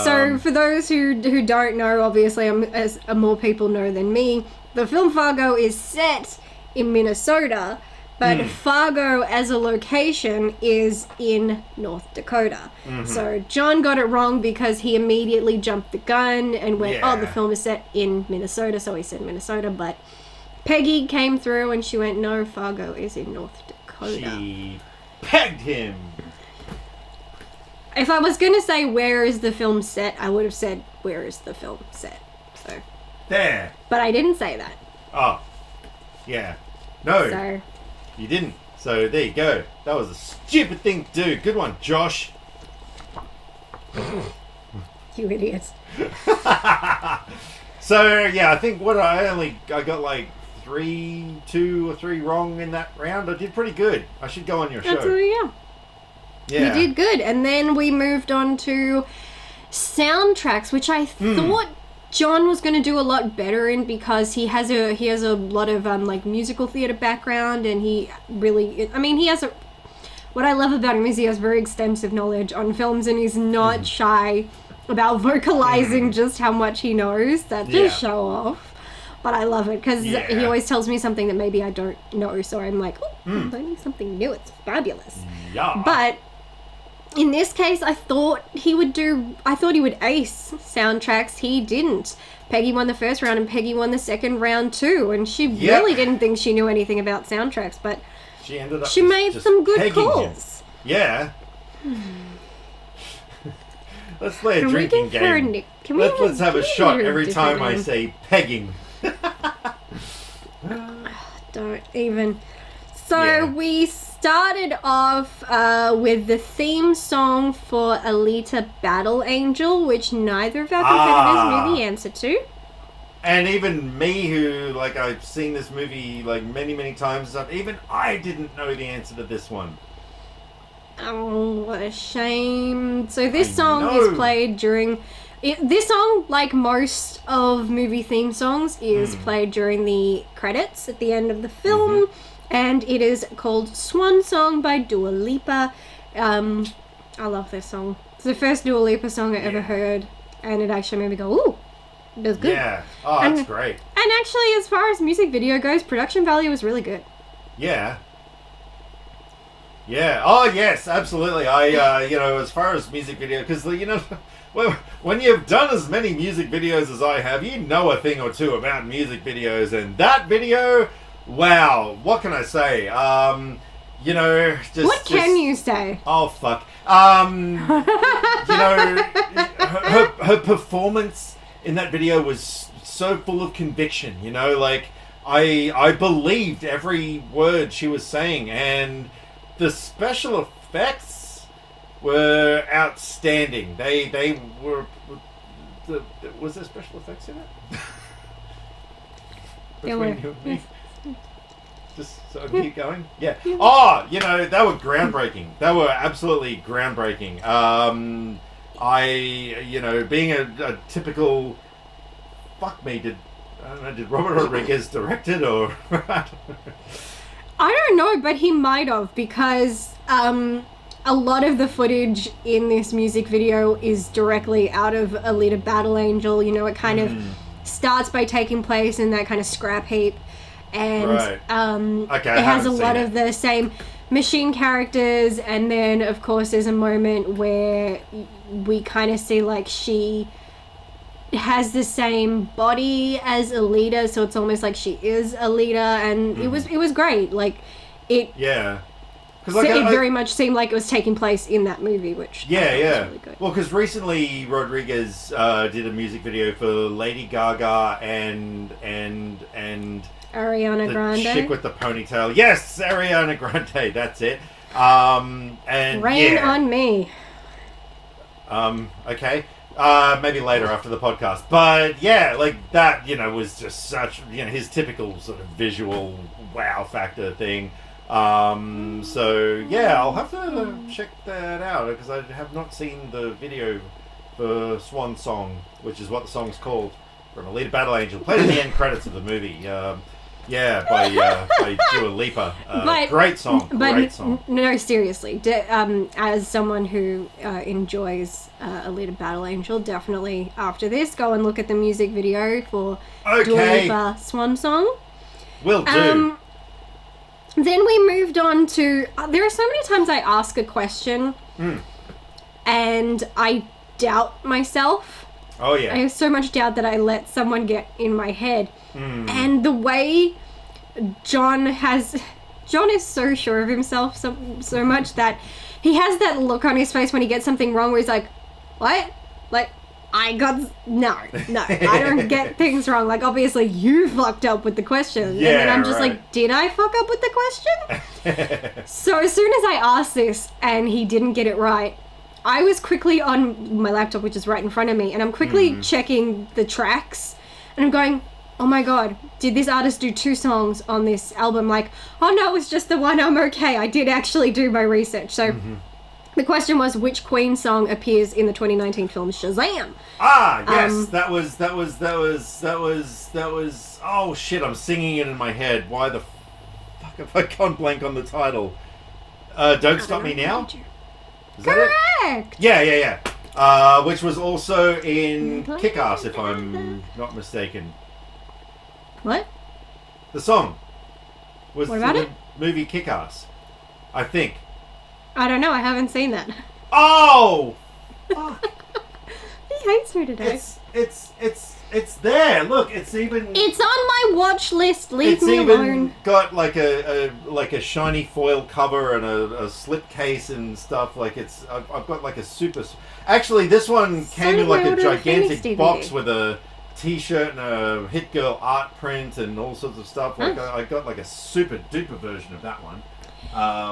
A: So, for those who don't know, obviously, as more people know than me, the film Fargo is set in Minnesota, but Fargo as a location is in North Dakota.
B: Mm-hmm.
A: So, John got it wrong because he immediately jumped the gun and went,
B: Yeah.
A: oh, the film is set in Minnesota, so he said Minnesota, but Peggy came through and she went, no, Fargo is in North Dakota.
B: She pegged him.
A: If I was going to say where is the film set, I would have said where is the film set. So
B: There.
A: But I didn't say that.
B: Oh. Yeah. No.
A: So
B: You didn't. So there you go. That was a stupid thing to do. Good one, Josh.
A: you idiots.
B: So yeah, I think I got like 2 or 3 wrong in that round. I did pretty good. I should go on your show.
A: Yeah.
B: Yeah.
A: You did good. And then we moved on to soundtracks, which I thought John was going to do a lot better in because he has a lot of like musical theater background, and he has what I love about him is he has very extensive knowledge on films, and he's not shy about vocalizing just how much he knows. That just show off. But I love it because he always tells me something that maybe I don't know, so I'm like, oh, I'm learning something new. It's fabulous.
B: Yeah.
A: But in this case, I thought he would ace soundtracks. He didn't. Peggy won the first round and Peggy won the second round too, and she really didn't think she knew anything about soundtracks, but she made some good calls.
B: Him. Yeah. Let's play a drinking game. Let's have a shot every time I say pegging.
A: Don't even. So we started off with the theme song for Alita Battle Angel, which neither of our competitors knew the answer to.
B: And even me, who, like, I've seen this movie, like, many, many times, even I didn't know the answer to this one.
A: Oh, what a shame. So this song is played during... This song, like most of movie theme songs, is played during the credits at the end of the film. And it is called Swan Song by Dua Lipa. I love this song. It's the first Dua Lipa song I ever heard. And it actually made me go, ooh, that's good.
B: Yeah. Oh, that's great.
A: And actually, as far as music video goes, production value was really good.
B: Yeah. Yeah. Oh, yes, absolutely. As far as music video, because, well, when you've done as many music videos as I have, you know a thing or two about music videos. And that video, wow, what can I say?
A: What can you say?
B: Oh, fuck. Her performance in that video was so full of conviction, I believed every word she was saying, and the special effects were outstanding. They were... Was there special effects in it?
A: There were.
B: Just so I can keep going? Yeah. Oh, they were groundbreaking. They were absolutely groundbreaking. Being a typical... Fuck me, did Robert Rodriguez direct it, or...
A: I don't know, but he might have, because a lot of the footage in this music video is directly out of Alita Battle Angel. It kind of starts by taking place in that kind of scrap heap. And it has a lot of the same machine characters, and then of course there's a moment where we kind of see like she has the same body as Alita, so it's almost like she is Alita, and it was great. Like it
B: because
A: it very much seemed like it was taking place in that movie, which was really good.
B: Well, because recently Rodriguez did a music video for Lady Gaga and
A: Ariana Grande,
B: chick with the ponytail. Yes, Ariana Grande. That's it. And
A: Rain on Me.
B: Okay. Maybe later after the podcast. But yeah, like that, was just such, his typical sort of visual wow factor thing. So yeah, I'll have to check that out because I have not seen the video for Swan Song, which is what the song's called, from Alita Battle Angel, played in the end credits of the movie. By Dua Lipa. Great song. Great song.
A: No, seriously. As someone who enjoys Alita Battle Angel, definitely after this, go and look at the music video for Dua Lipa Swan Song.
B: Will do.
A: Then we moved on to... there are so many times I ask a question and I doubt myself.
B: Oh, yeah.
A: I have so much doubt that I let someone get in my head. And the way John is so sure of himself so much that he has that look on his face when he gets something wrong where he's like, what? Like, no, I don't get things wrong. Like, obviously you fucked up with the question.
B: Yeah,
A: and then I'm just like, did I fuck up with the question? So as soon as I asked this and he didn't get it right, I was quickly on my laptop, which is right in front of me, and I'm quickly checking the tracks, and I'm going, oh my god, did this artist do 2 songs on this album? Like, oh no, it was just the one, I'm okay. I did actually do my research. So the question was, which Queen song appears in the 2019 film Shazam?
B: Ah, yes, that was, oh shit, I'm singing it in my head. Why the fuck have I gone blank on the title? Don't Stop Me Now? Is
A: Correct!
B: Yeah. Which was also in Kick-Ass, if I'm not mistaken.
A: What?
B: The song was
A: what about
B: in
A: it?
B: The movie Kick-Ass, I think.
A: I don't know, I haven't seen that.
B: Oh! Fuck.
A: He hates me today.
B: It's there. Look, it's even.
A: It's on my watch list. Leave me alone.
B: It's even got like a shiny foil cover and a slip case and stuff. Like I've got like a super. Actually, this one came in like a gigantic box with a T-shirt and a Hit Girl art print and all sorts of stuff. Like I got like a super duper version of that one.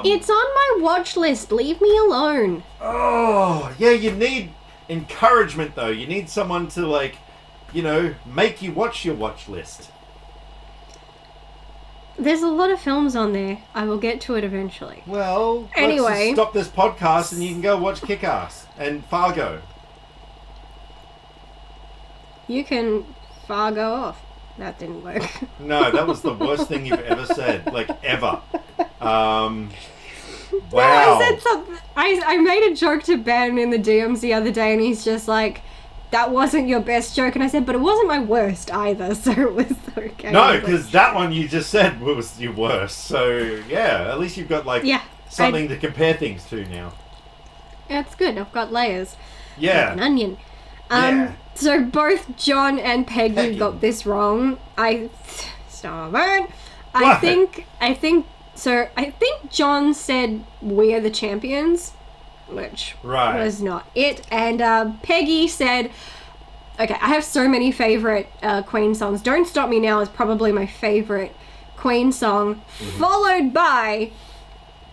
A: It's on my watch list. Leave me alone.
B: Oh yeah, you need encouragement though. You need someone to like. Make you watch your watch list.
A: There's a lot of films on there. I will get to it eventually.
B: Well,
A: anyway,
B: let's just stop this podcast and you can go watch Kick-Ass and Fargo.
A: You can Fargo off. That didn't work.
B: No, that was the worst thing you've ever said. Like, ever. Wow.
A: No, I said something. I made a joke to Ben in the DMs the other day and he's just like, that wasn't your best joke, and I said, but it wasn't my worst either, so it was okay.
B: No, because that one you just said was your worst, so yeah, at least you've got like something to compare things to now.
A: That's good, I've got layers.
B: Yeah.
A: Like an onion. So both John and Peggy got this wrong. I think John said we're the champions. Which was not it. And Peggy said, okay, I have so many favourite Queen songs. Don't Stop Me Now is probably my favourite Queen song, followed by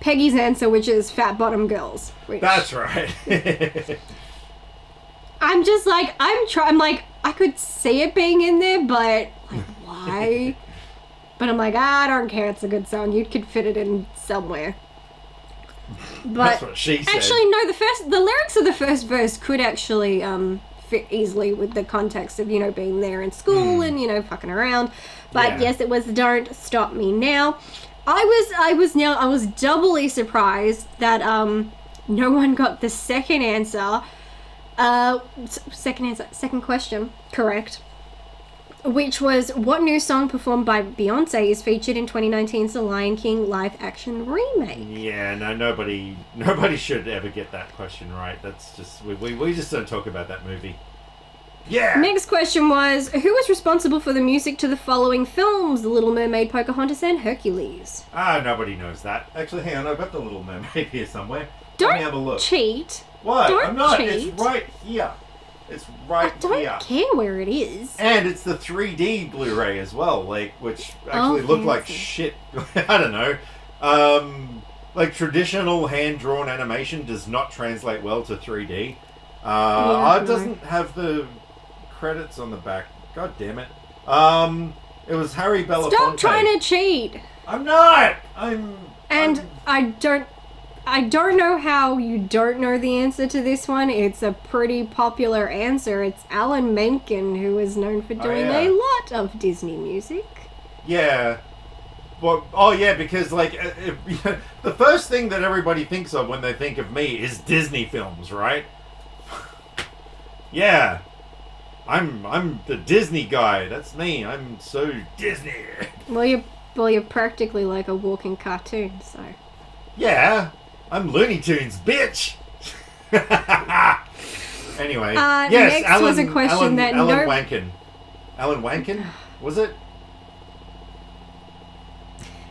A: Peggy's answer, which is Fat Bottom Girls.
B: That's right.
A: I'm just like, I'm like, I could see it being in there, but like, why? But I'm like, I don't care, it's a good song. You could fit it in somewhere. But
B: that's what she said.
A: Actually, no. The lyrics of the first verse could actually fit easily with the context of being there in school and fucking around. But yes, it was "Don't Stop Me Now." I was doubly surprised that no one got the second answer. Second question correct. which was what new song performed by Beyonce is featured in 2019's The Lion King live-action remake?
B: Yeah, no, nobody should ever get that question right. That's just we just don't talk about that movie. Yeah.
A: Next question was, who was responsible for the music to the following films? The Little Mermaid, Pocahontas, and Hercules.
B: Nobody knows that. Actually, hang on, I've got the Little Mermaid here somewhere. Let me have a look.
A: Cheat.
B: What?
A: Don't
B: I'm not.
A: cheat.
B: It's right here. It's right here.
A: I don't care where it is.
B: And it's the 3D Blu-ray as well, which actually looked like shit. I don't know. Like traditional hand-drawn animation does not translate well to 3D. It doesn't have the credits on the back. God damn it. It was Harry Belafonte.
A: Stop trying to cheat.
B: I'm not.
A: I don't know how you don't know the answer to this one. It's a pretty popular answer. It's Alan Menken, who is known for doing a lot of Disney music.
B: Yeah. Well, because the first thing that everybody thinks of when they think of me is Disney films, right? Yeah. I'm the Disney guy. That's me. I'm so Disney.
A: Well, you're practically like a walking cartoon, so.
B: Yeah. I'm Looney Tunes, bitch! Anyway. Yes,
A: next
B: Alan,
A: was a question
B: Alan Wankin. Alan Wankin? Was it?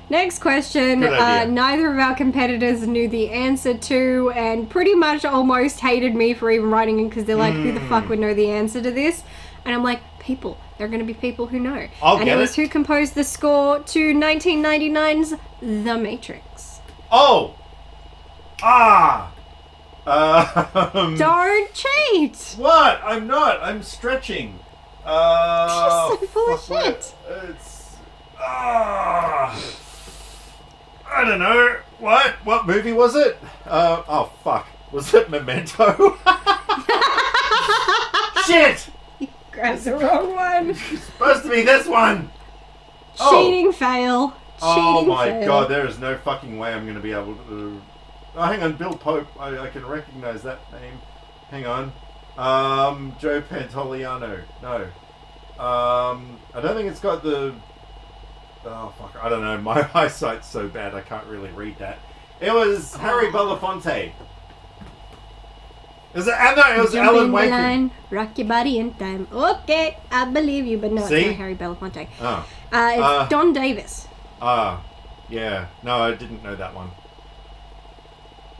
A: Next question, neither of our competitors knew the answer to, and pretty much almost hated me for even writing in, because they're like, who the fuck would know the answer to this? And I'm like, people. There are going to be people who know. It was who composed the score to 1999's The Matrix.
B: Oh!
A: Don't cheat!
B: What? I'm not. I'm stretching.
A: You're so full of shit.
B: I don't know. What movie was it? Oh fuck. Was it Memento? Shit!
A: You grabbed the wrong one.
B: It's supposed to be this one.
A: Cheating fail.
B: Oh my god, there is no fucking way I'm going to be able to... Oh, hang on, Bill Pope. I can recognize that name. Hang on. Joe Pantoliano. No. I don't think it's got the... Oh, fuck. I don't know. My eyesight's so bad I can't really read that. It was Harry Belafonte. It was Alan Wankin.
A: Rock your body in time. Okay, I believe you, but no, it's not Harry Belafonte.
B: Oh.
A: It's Don Davis.
B: Yeah. No, I didn't know that one.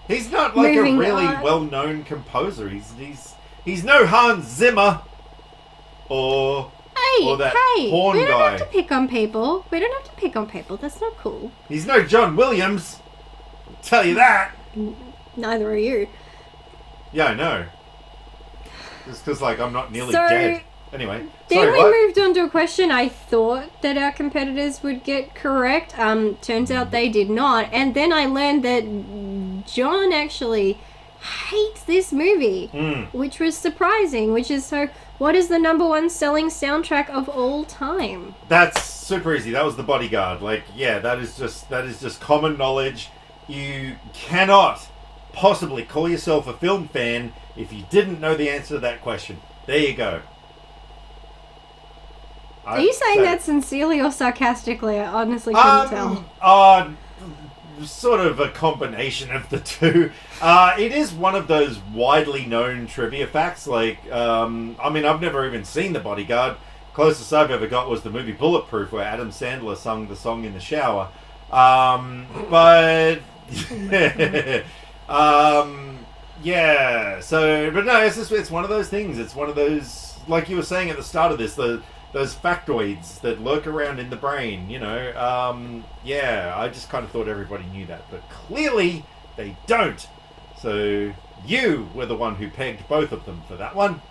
B: He's not like a really well-known composer. He's no Hans Zimmer or that porn guy.
A: We don't have to pick on people. That's not cool.
B: He's no John Williams. I'll tell you that.
A: Neither are you.
B: Yeah, I know. Just because, I'm not nearly dead. Anyway.
A: Then we moved on to a question I thought that our competitors would get correct. Turns out they did not. And then I learned that John actually hates this movie, which was surprising. What is the number one selling soundtrack of all time?
B: That's super easy. That was The Bodyguard. That is just common knowledge. You cannot possibly call yourself a film fan if you didn't know the answer to that question. There you go.
A: Are you saying that sincerely or sarcastically? I honestly couldn't tell.
B: Sort of a combination of the two. It is one of those widely known trivia facts. I've never even seen The Bodyguard. Closest I've ever got was the movie Bulletproof, where Adam Sandler sung the song in the shower. Yeah. So, but no, it's one of those things. It's one of those, like you were saying at the start of this, those factoids that lurk around in the brain, I just kind of thought everybody knew that, but clearly they don't. So you were the one who pegged both of them for that one.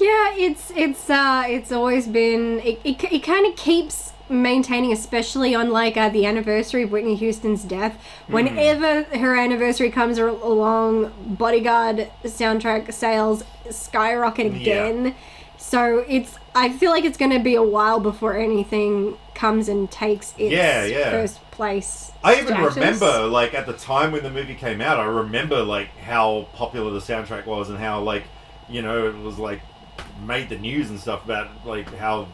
A: Yeah, it's always been, it kind of keeps maintaining, especially on the anniversary of Whitney Houston's death. Whenever her anniversary comes along, Bodyguard soundtrack sales skyrocket again. Yeah. So I feel like it's going to be a while before anything comes and takes its first place.
B: I even remember, at the time when the movie came out, I remember, how popular the soundtrack was and how, it was, made the news and stuff about like how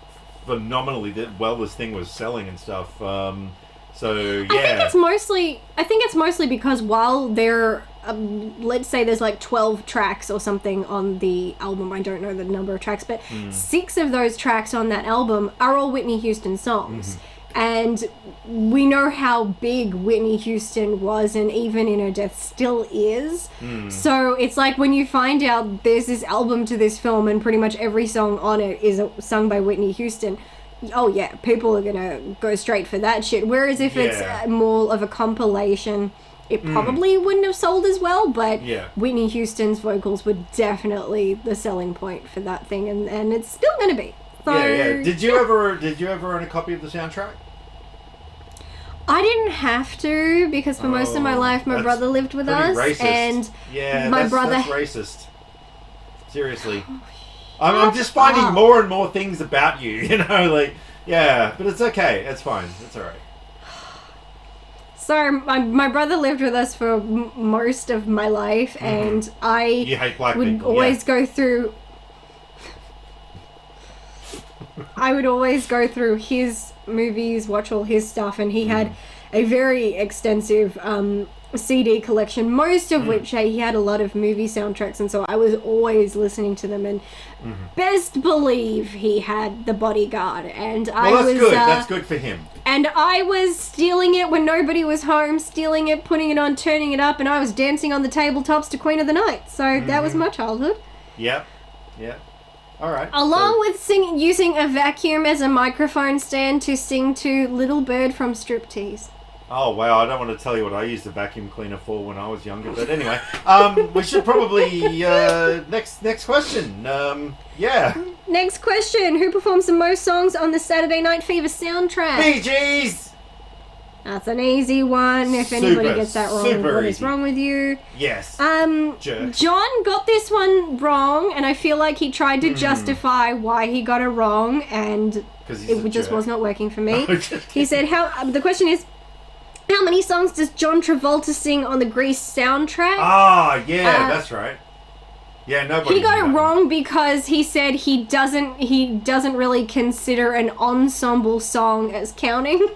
B: phenomenally well this thing was selling and stuff. So yeah,
A: I think it's mostly because while there, let's say there's like 12 tracks or something on the album. I don't know the number of tracks, but 6 of those tracks on that album are all Whitney Houston songs. And we know how big Whitney Houston was, and even in her death still is. So it's like when you find out there's this album to this film and pretty much every song on it is sung by Whitney Houston, oh yeah, people are gonna go straight for that shit. Whereas if it's more of a compilation, it probably wouldn't have sold as well, but Whitney Houston's vocals were definitely the selling point for that thing, and it's still gonna be. So,
B: Did you ever own a copy of the soundtrack?
A: I didn't have to, because for most of my life my brother lived with us,
B: racist.
A: and my brother.
B: That's racist. Seriously. I'm just finding more and more things about you, you know, like, yeah, but it's okay. It's fine. It's all right.
A: So my brother lived with us for most of my life, and
B: You hate black
A: would
B: people,
A: always go through. I would always go through his movies, watch all his stuff, and he had a very extensive CD collection, most of which he had a lot of movie soundtracks, and so I was always listening to them, and best believe he had The Bodyguard, and
B: That's good. That's good for him.
A: And I was stealing it when nobody was home, stealing it, putting it on, turning it up, and I was dancing on the tabletops to Queen of the Night. So that was my childhood.
B: Yep. All right.
A: Along with using a vacuum as a microphone stand to sing to Little Bird from Striptease.
B: Oh, wow, I don't want to tell you what I used a vacuum cleaner for when I was younger, but anyway, we should probably, next question,
A: Next question, who performs the most songs on the Saturday Night Fever soundtrack?
B: Bee Gees!
A: That's an easy one. If anybody gets that wrong, what is wrong with you?
B: Yes.
A: Jerk. John got this one wrong, and I feel like he tried to justify why he got it wrong, and it just was not working for me. He said, the question is, how many songs does John Travolta sing on the Grease soundtrack?
B: Ah, yeah, that's right. Yeah, nobody.
A: He got it wrong because he said he doesn't really consider an ensemble song as counting.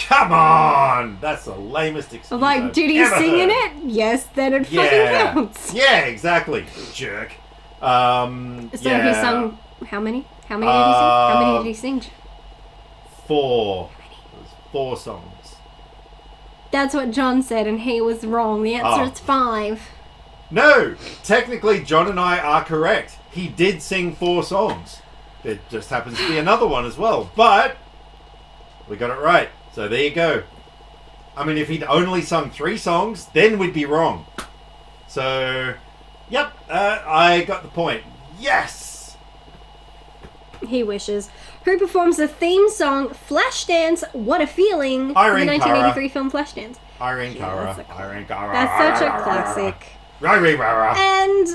B: Come on! That's the lamest excuse.
A: Like, did he sing in it? Yes, then it fucking counts.
B: Yeah, exactly. Jerk.
A: So he sung how many? How many did he sing? How many did he sing?
B: 4. It was 4 songs.
A: That's what John said, and he was wrong. The answer is 5.
B: No! Technically, John and I are correct. He did sing 4 songs. It just happens to be another one as well. But we got it right. So there you go. I mean, if he'd only sung 3 songs, then we'd be wrong. So, yep, I got the point. Yes!
A: He wishes. Who performs the theme song Flashdance, What a Feeling,
B: Irene
A: in the 1983 film Flashdance?
B: Irene Cara.
A: That's such a classic. And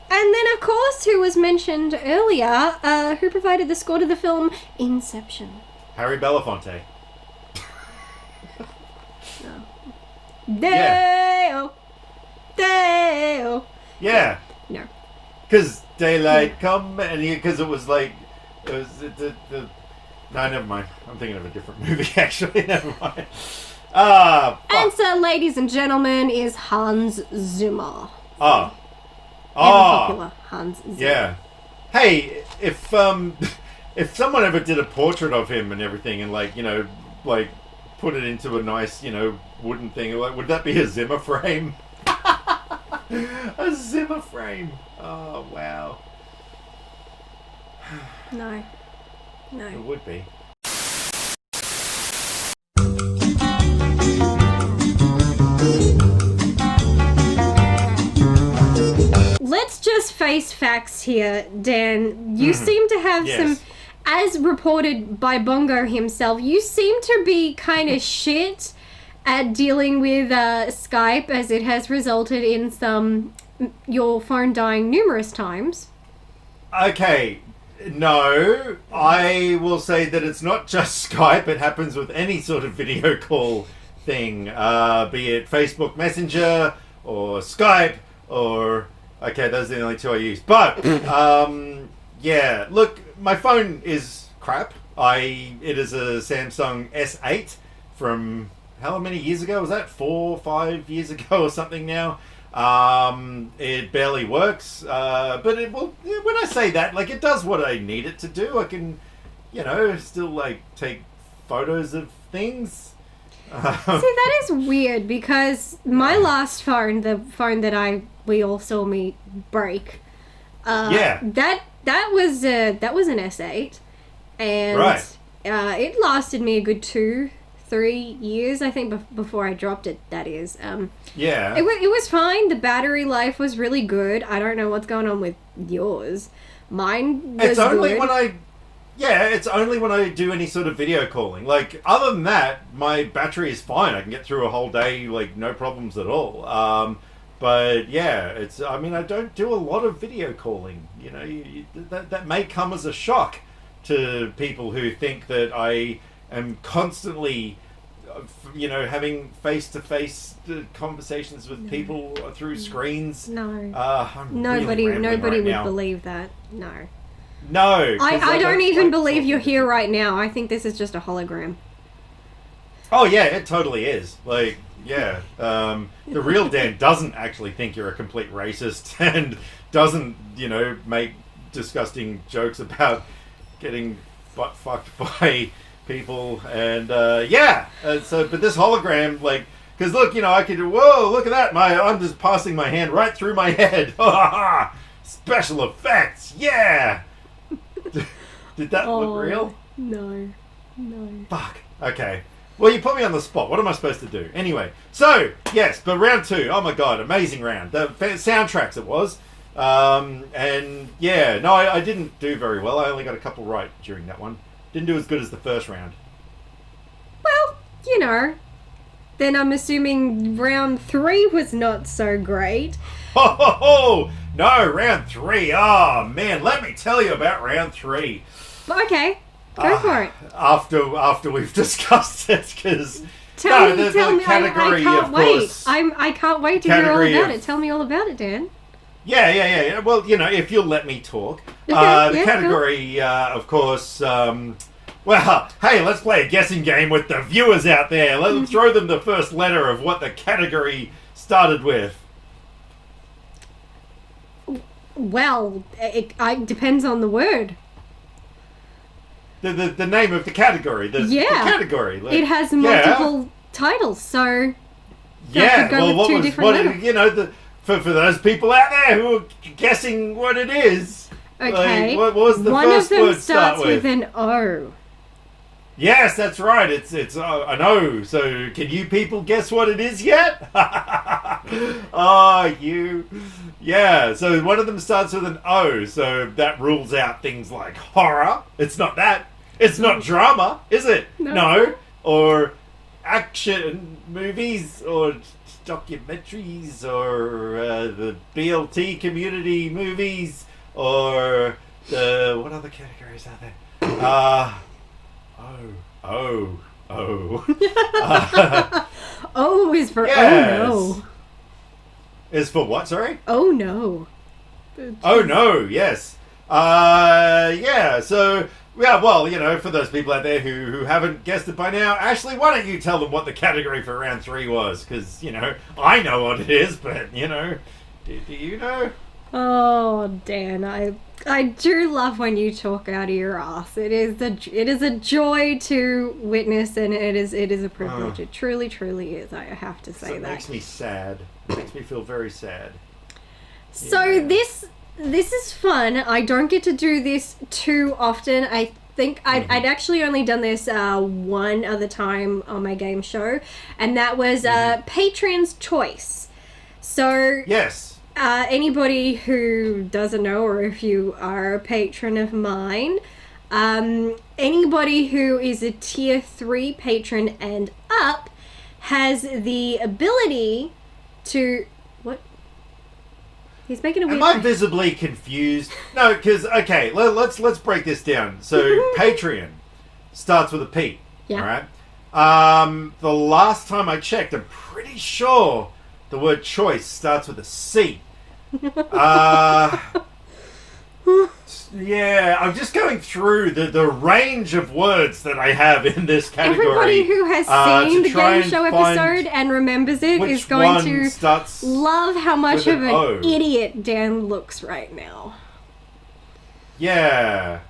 A: then, of course, who was mentioned earlier, who provided the score to the film Inception?
B: Harry Belafonte.
A: Deo.
B: Yeah.
A: No.
B: Because daylight come, and because it was like, it was the no, never mind. I'm thinking of a different movie, actually. Never mind.
A: Answer, ladies and gentlemen, is Hans Zimmer.
B: Ever
A: popular Hans Zimmer.
B: Yeah. Hey, if someone ever did a portrait of him and everything, and put it into a nice, wooden thing, would that be a Zimmer frame? A Zimmer frame. Oh, wow.
A: No.
B: It would be.
A: Let's just face facts here, Dan. You seem to have some, as reported by Bongo himself, you seem to be kind of shit at dealing with Skype, as it has resulted in your phone dying numerous times.
B: Okay, no, I will say that it's not just Skype. It happens with any sort of video call thing, be it Facebook Messenger or Skype or Okay, those are the only two I use. But yeah, look, my phone is crap. It is a Samsung S8 from how many years ago was that? 4 or 5 years ago or something now. It barely works, but it will. When I say that, like, it does what I need it to do. I can, still like take photos of things.
A: See, that is weird because my last phone, the phone that we all saw me break, that was an S8, and it lasted me a good 2-3 years, I think, before I dropped it. That is, it was fine. The battery life was really good. I don't know what's going on with yours. Mine was
B: It's only
A: good.
B: it's only when I do any sort of video calling. Like, other than that, my battery is fine. I can get through a whole day, like, no problems at all. But yeah, I don't do a lot of video calling. That may come as a shock to people who think that I am constantly, having face-to-face conversations with people through screens.
A: No.
B: Nobody
A: Nobody would believe that. No.
B: No.
A: I don't even believe you're here right now. I think this is just a hologram.
B: Oh, yeah, it totally is. Like, yeah. The real Dan doesn't actually think you're a complete racist and doesn't, make disgusting jokes about getting butt-fucked by people. And, but this hologram, like, because look, I could, whoa, look at that. I'm just passing my hand right through my head. Special effects, yeah. Did that look real?
A: No.
B: Fuck. Okay. Well, you put me on the spot. What am I supposed to do? Anyway, so, yes, but round 2. Oh my god, amazing round. The soundtracks it was. And, yeah, no, I didn't do very well. I only got a couple right during that one. Didn't do as good as the first round.
A: Well, then I'm assuming round 3 was not so great.
B: Oh, no, round 3. Oh, man, let me tell you about round 3.
A: Okay, go for it.
B: After we've discussed it, because
A: tell me,
B: category,
A: I can't
B: of
A: wait.
B: course,
A: I can't wait to hear all about it. Tell me all about it, Dan.
B: Yeah. Well, if you'll let me talk.
A: Okay,
B: the category, of course. Well, hey, let's play a guessing game with the viewers out there. Let's throw them the first letter of what the category started with.
A: Well, it depends on the word.
B: The name of the category. The category.
A: It has multiple titles, so
B: yeah.
A: Could go with two different letters.
B: For those people out there who are guessing what it is.
A: Okay.
B: Like, what was the
A: One
B: first
A: of them
B: word
A: starts
B: start with?
A: an O.
B: Yes, that's right. It's an O. So can you people guess what it is yet? Yeah, so one of them starts with an O, so that rules out things like horror. It's not that. It's not drama, is it? No. Or action movies, or documentaries, or the BLT community movies, or what other categories are there? Oh.
A: O is for
B: yes.
A: oh no.
B: Is for what, sorry?
A: Oh no.
B: Oh no, yes. Yeah, so, yeah, well, for those people out there who haven't guessed it by now, Ashleigh, why don't you tell them what the category for round 3 was? Because, I know what it is, but, do you know?
A: Oh, Dan, I do love when you talk out of your ass. It is a joy to witness, and it is a privilege. It truly is. I have to say that. It
B: makes me sad. It makes me feel very sad.
A: So this is fun. I don't get to do this too often. I think I'd actually only done this one other time on my game show, and that was Patron's Choice. So
B: yes.
A: Anybody who doesn't know, or if you are a patron of mine, anybody who is a tier 3 patron and up has the ability to... What? He's making a weird...
B: Am I visibly confused? No, because, okay, let's break this down. So, Patreon starts with a P,
A: yeah.
B: Alright? The last time I checked, I'm pretty sure the word choice starts with a C. Yeah, I'm just going through the range of words that I have in this category.
A: Everybody who has seen the game show episode and remembers it is going to love how much of an idiot Dan looks right now.
B: Yeah.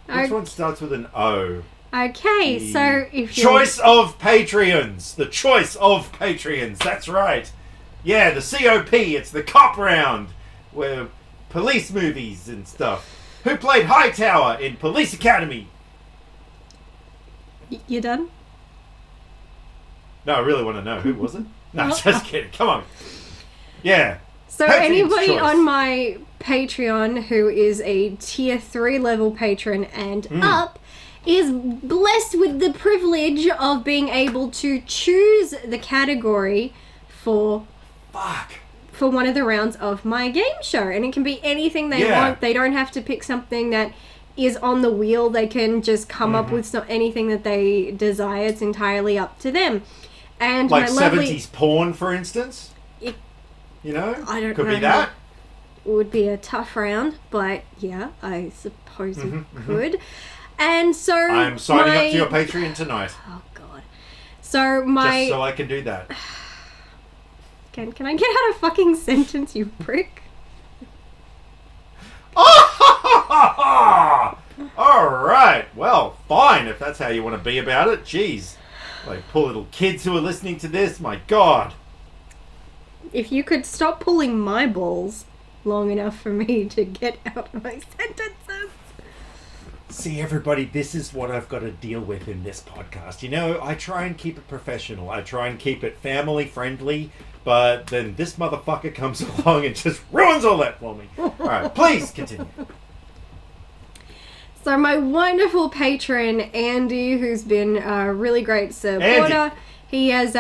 B: Which one starts with an O?
A: Okay, so if you
B: Choice of Patreons. The choice of Patreons. That's right. Yeah, the COP. It's the cop round. Where police movies and stuff. Who played Hightower in Police Academy?
A: You done?
B: No, I really want to know. Who was it? No, just kidding. Come on. Yeah.
A: So
B: Patreon's
A: anybody
B: choice.
A: on my Patreon who is a tier 3 level patron and up is blessed with the privilege of being able to choose the category for one of the rounds of my game show. And it can be anything they want. They don't have to pick something that is on the wheel. They can just come up with anything that they desire. It's entirely up to them. And
B: like
A: my lovely
B: 70s porn, for instance? You know?
A: I don't
B: Could
A: know.
B: be that.
A: It would be a tough round, but yeah, I suppose it could. And so
B: I'm signing up to your Patreon tonight.
A: Oh god. So
B: Just so I can do that.
A: Can I get out a fucking sentence, you prick?
B: Alright, well, fine, if that's how you want to be about it. Jeez. Like, poor little kids who are listening to this, my god.
A: If you could stop pulling my balls long enough for me to get out my sentences.
B: See, everybody, this is what I've got to deal with in this podcast. You know, I try and keep it professional. I try and keep it family-friendly, but then this motherfucker comes along and just ruins all that for me. Alright, please continue.
A: So my wonderful patron, Andy, who's been a really great supporter,
B: Andy.
A: he has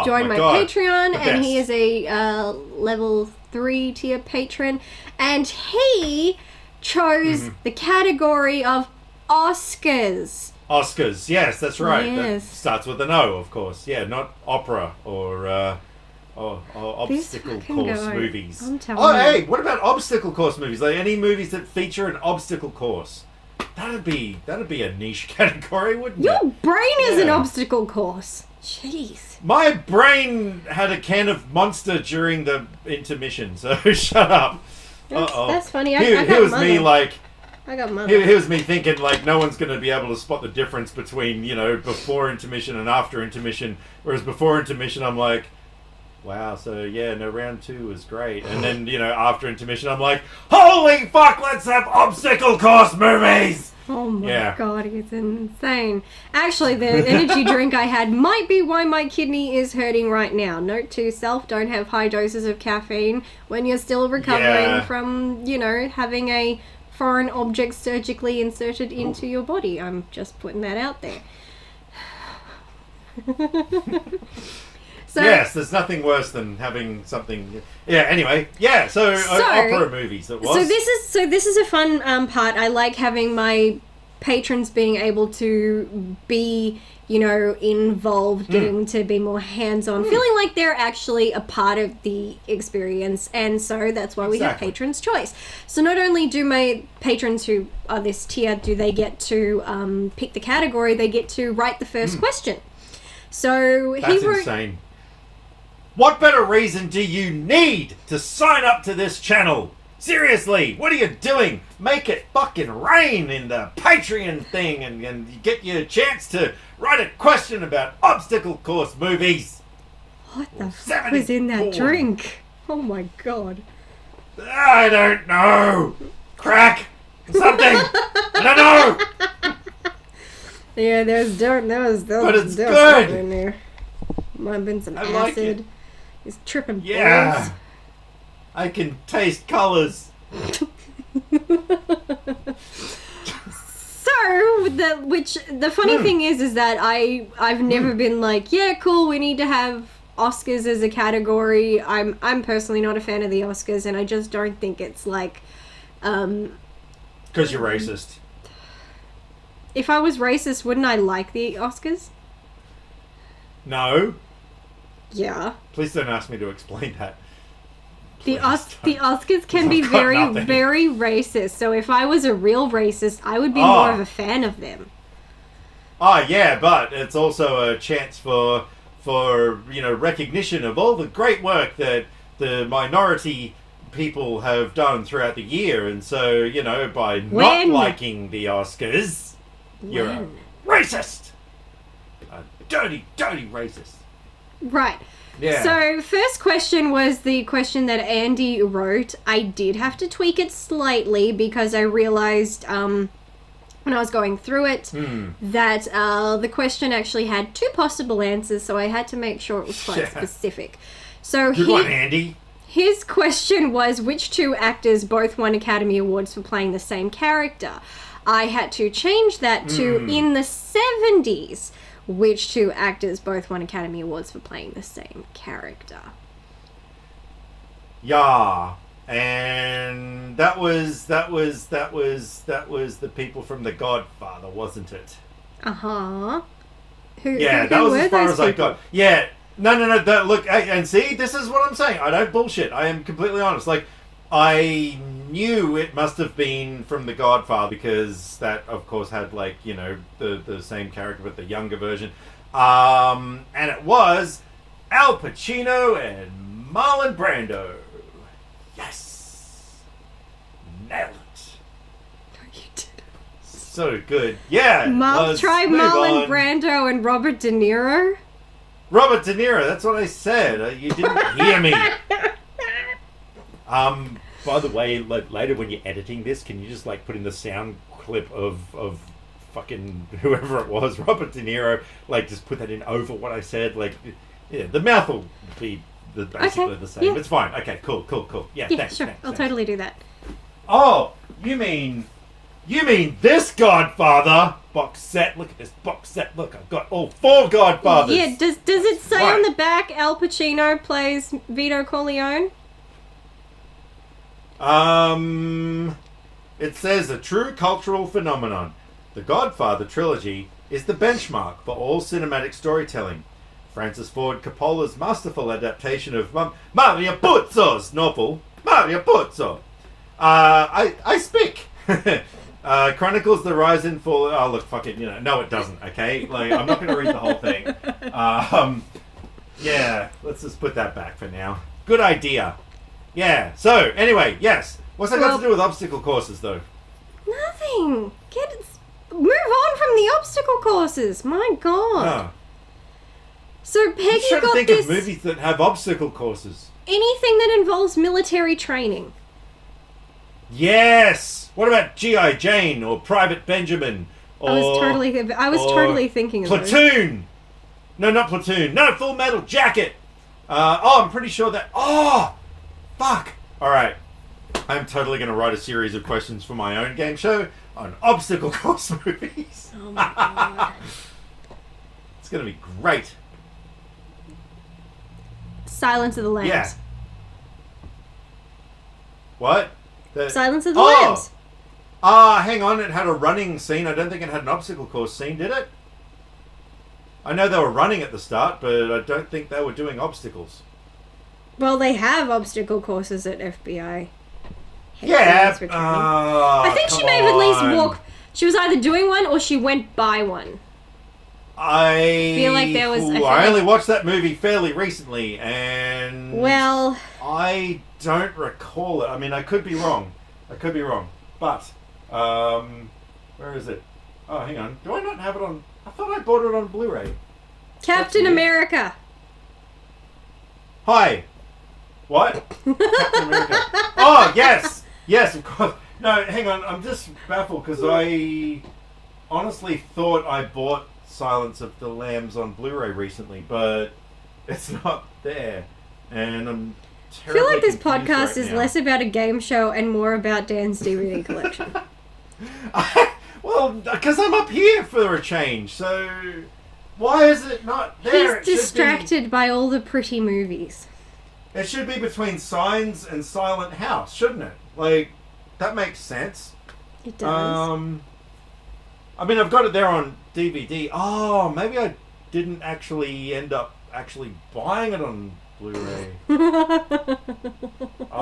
A: joined my
B: God.
A: Patreon,
B: The
A: and he
B: best.
A: is a level 3 tier patron, and he chose the category of Oscars.
B: Oscars, yes, that's right.
A: Yes.
B: That starts with an O, of course. Yeah, not opera or obstacle
A: fucking
B: course
A: guy.
B: movies.
A: I'm telling you.
B: Hey, what about obstacle course movies? Like any movies that feature an obstacle course? That'd be a niche category, wouldn't
A: Your
B: it?
A: brain is an
B: Yeah.
A: obstacle course. Jeez.
B: My brain had a can of Monster during the intermission, so shut up.
A: That's funny.
B: Here was me like.
A: I got mother.
B: Here was me thinking like no one's going to be able to spot the difference between, you know, before intermission and after intermission. Whereas before intermission, I'm like, wow, so yeah, no, round 2 was great. And then, you know, after intermission, I'm like, holy fuck, let's have obstacle course movies!
A: Oh my god, it's insane. Actually, the energy drink I had might be why my kidney is hurting right now. Note to self, don't have high doses of caffeine when you're still recovering from, you know, having a foreign object surgically inserted into your body. I'm just putting that out there. So,
B: yes, there's nothing worse than having something. Yeah. Anyway, yeah. So opera movies. It was.
A: So this is a fun part. I like having my patrons being able to be, you know, involved, getting to be more hands-on, feeling like they're actually a part of the experience, and so that's why we have Patrons' Choice. So not only do my patrons who are this tier, do they get to pick the category, they get to write the first question. So
B: That's insane. What better reason do you need to sign up to this channel? Seriously, what are you doing? Make it fucking rain in the Patreon thing and you get your chance to write a question about obstacle course movies.
A: What the fuck was in that drink? Oh my god.
B: I don't know. Crack. Something. I don't know.
A: Yeah, there was
B: But it's
A: there was
B: good.
A: something in there. Might have been some
B: I like
A: acid.
B: it.
A: It's tripping balls.
B: Yeah. I can taste colors.
A: So the funny thing is that I've never been like, yeah, cool, we need to have Oscars as a category. I'm personally not a fan of the Oscars, and I just don't think it's like
B: Because you're racist.
A: If I was racist, wouldn't I like the Oscars?
B: No.
A: Yeah.
B: Please don't ask me to explain that.
A: The Oscars can be very, very racist. So if I was a real racist, I would be more of a fan of them.
B: Oh, yeah, but it's also a chance for recognition of all the great work that the minority people have done throughout the year. And so, by not liking the Oscars, you're a racist. A dirty, dirty racist.
A: Right.
B: Yeah.
A: So, first question was the question that Andy wrote. I did have to tweak it slightly because I realized when I was going through it that the question actually had 2 possible answers, so I had to make sure it was quite specific. So
B: Good one, Andy.
A: His question was, which 2 actors both won Academy Awards for playing the same character? I had to change that to in the 70s. Which 2 actors both won Academy Awards for playing the same character?
B: Yeah, and that was the people from The Godfather, wasn't it?
A: Uh-huh.
B: Who that was as far as I got. Yeah, no. Look, and see, this is what I'm saying. I don't bullshit. I am completely honest. Like, I knew it must have been from The Godfather because that, of course, had the same character but the younger version, and it was Al Pacino and Marlon Brando. Yes, nailed it.
A: You did.
B: So good. Yeah.
A: Try Marlon Brando and Robert De Niro.
B: Robert De Niro. That's what I said. You didn't hear me. By the way, later when you're editing this, can you just put in the sound clip of fucking whoever it was, Robert De Niro, just put that in over what I said, the mouth will be basically the same. Yeah. It's fine. Okay, cool. Yeah, thanks.
A: Sure.
B: Thanks,
A: I'll totally do that.
B: Oh, you mean this Godfather box set? Look at this box set. Look, I've got all 4 Godfathers.
A: Yeah, does it say on the back Al Pacino plays Vito Corleone?
B: It says a true cultural phenomenon. The Godfather trilogy is the benchmark for all cinematic storytelling. Francis Ford Coppola's masterful adaptation of Mario Puzo's novel, Mario Puzo. I speak. Chronicles the rise and fall. Oh, look, fuck it. No, it doesn't. Okay, I'm not going to read the whole thing. Yeah, let's just put that back for now. Good idea. Yeah. So anyway, yes. What's that got to do with obstacle courses, though?
A: Nothing. Move on from the obstacle courses. My God.
B: Oh.
A: So Peggy
B: I'm trying
A: got
B: to think
A: this.
B: of movies that have obstacle courses.
A: Anything that involves military training.
B: Yes. What about G.I. Jane or Private Benjamin? Or,
A: I was totally thinking of
B: Platoon. No, not Platoon. No, Full Metal Jacket. I'm pretty sure that. Oh, fuck. All right. I'm totally going to write a series of questions for my own game show on obstacle course movies.
A: Oh my God.
B: It's going to be great.
A: Silence of the Lambs.
B: Yeah. What?
A: Silence of the Lambs.
B: Hang on. It had a running scene. I don't think it had an obstacle course scene, did it? I know they were running at the start, but I don't think they were doing obstacles.
A: Well, they have obstacle courses at FBI.
B: Yeah.
A: I think she may have at least walked. She was either doing one or she went by one.
B: I
A: feel like there was.
B: I only watched that movie fairly recently, and I don't recall it. I mean, I could be wrong. But where is it? Oh, hang on. Do I not have it on? I thought I bought it on Blu-ray.
A: Captain America.
B: Hi. What? Captain America. Oh, yes, of course. No, hang on. I'm just baffled because I honestly thought I bought Silence of the Lambs on Blu-ray recently, but it's not there, and I'm
A: I feel like this
B: confused
A: podcast is less about a game show and more about Dan's DVD collection.
B: Well, because I'm up here for a change, so why is it not there?
A: He's distracted by all the pretty movies.
B: It should be between Signs and Silent House, shouldn't it? That makes sense.
A: It does.
B: I mean, I've got it there on DVD. Oh, maybe I didn't actually end up buying it on Blu-ray.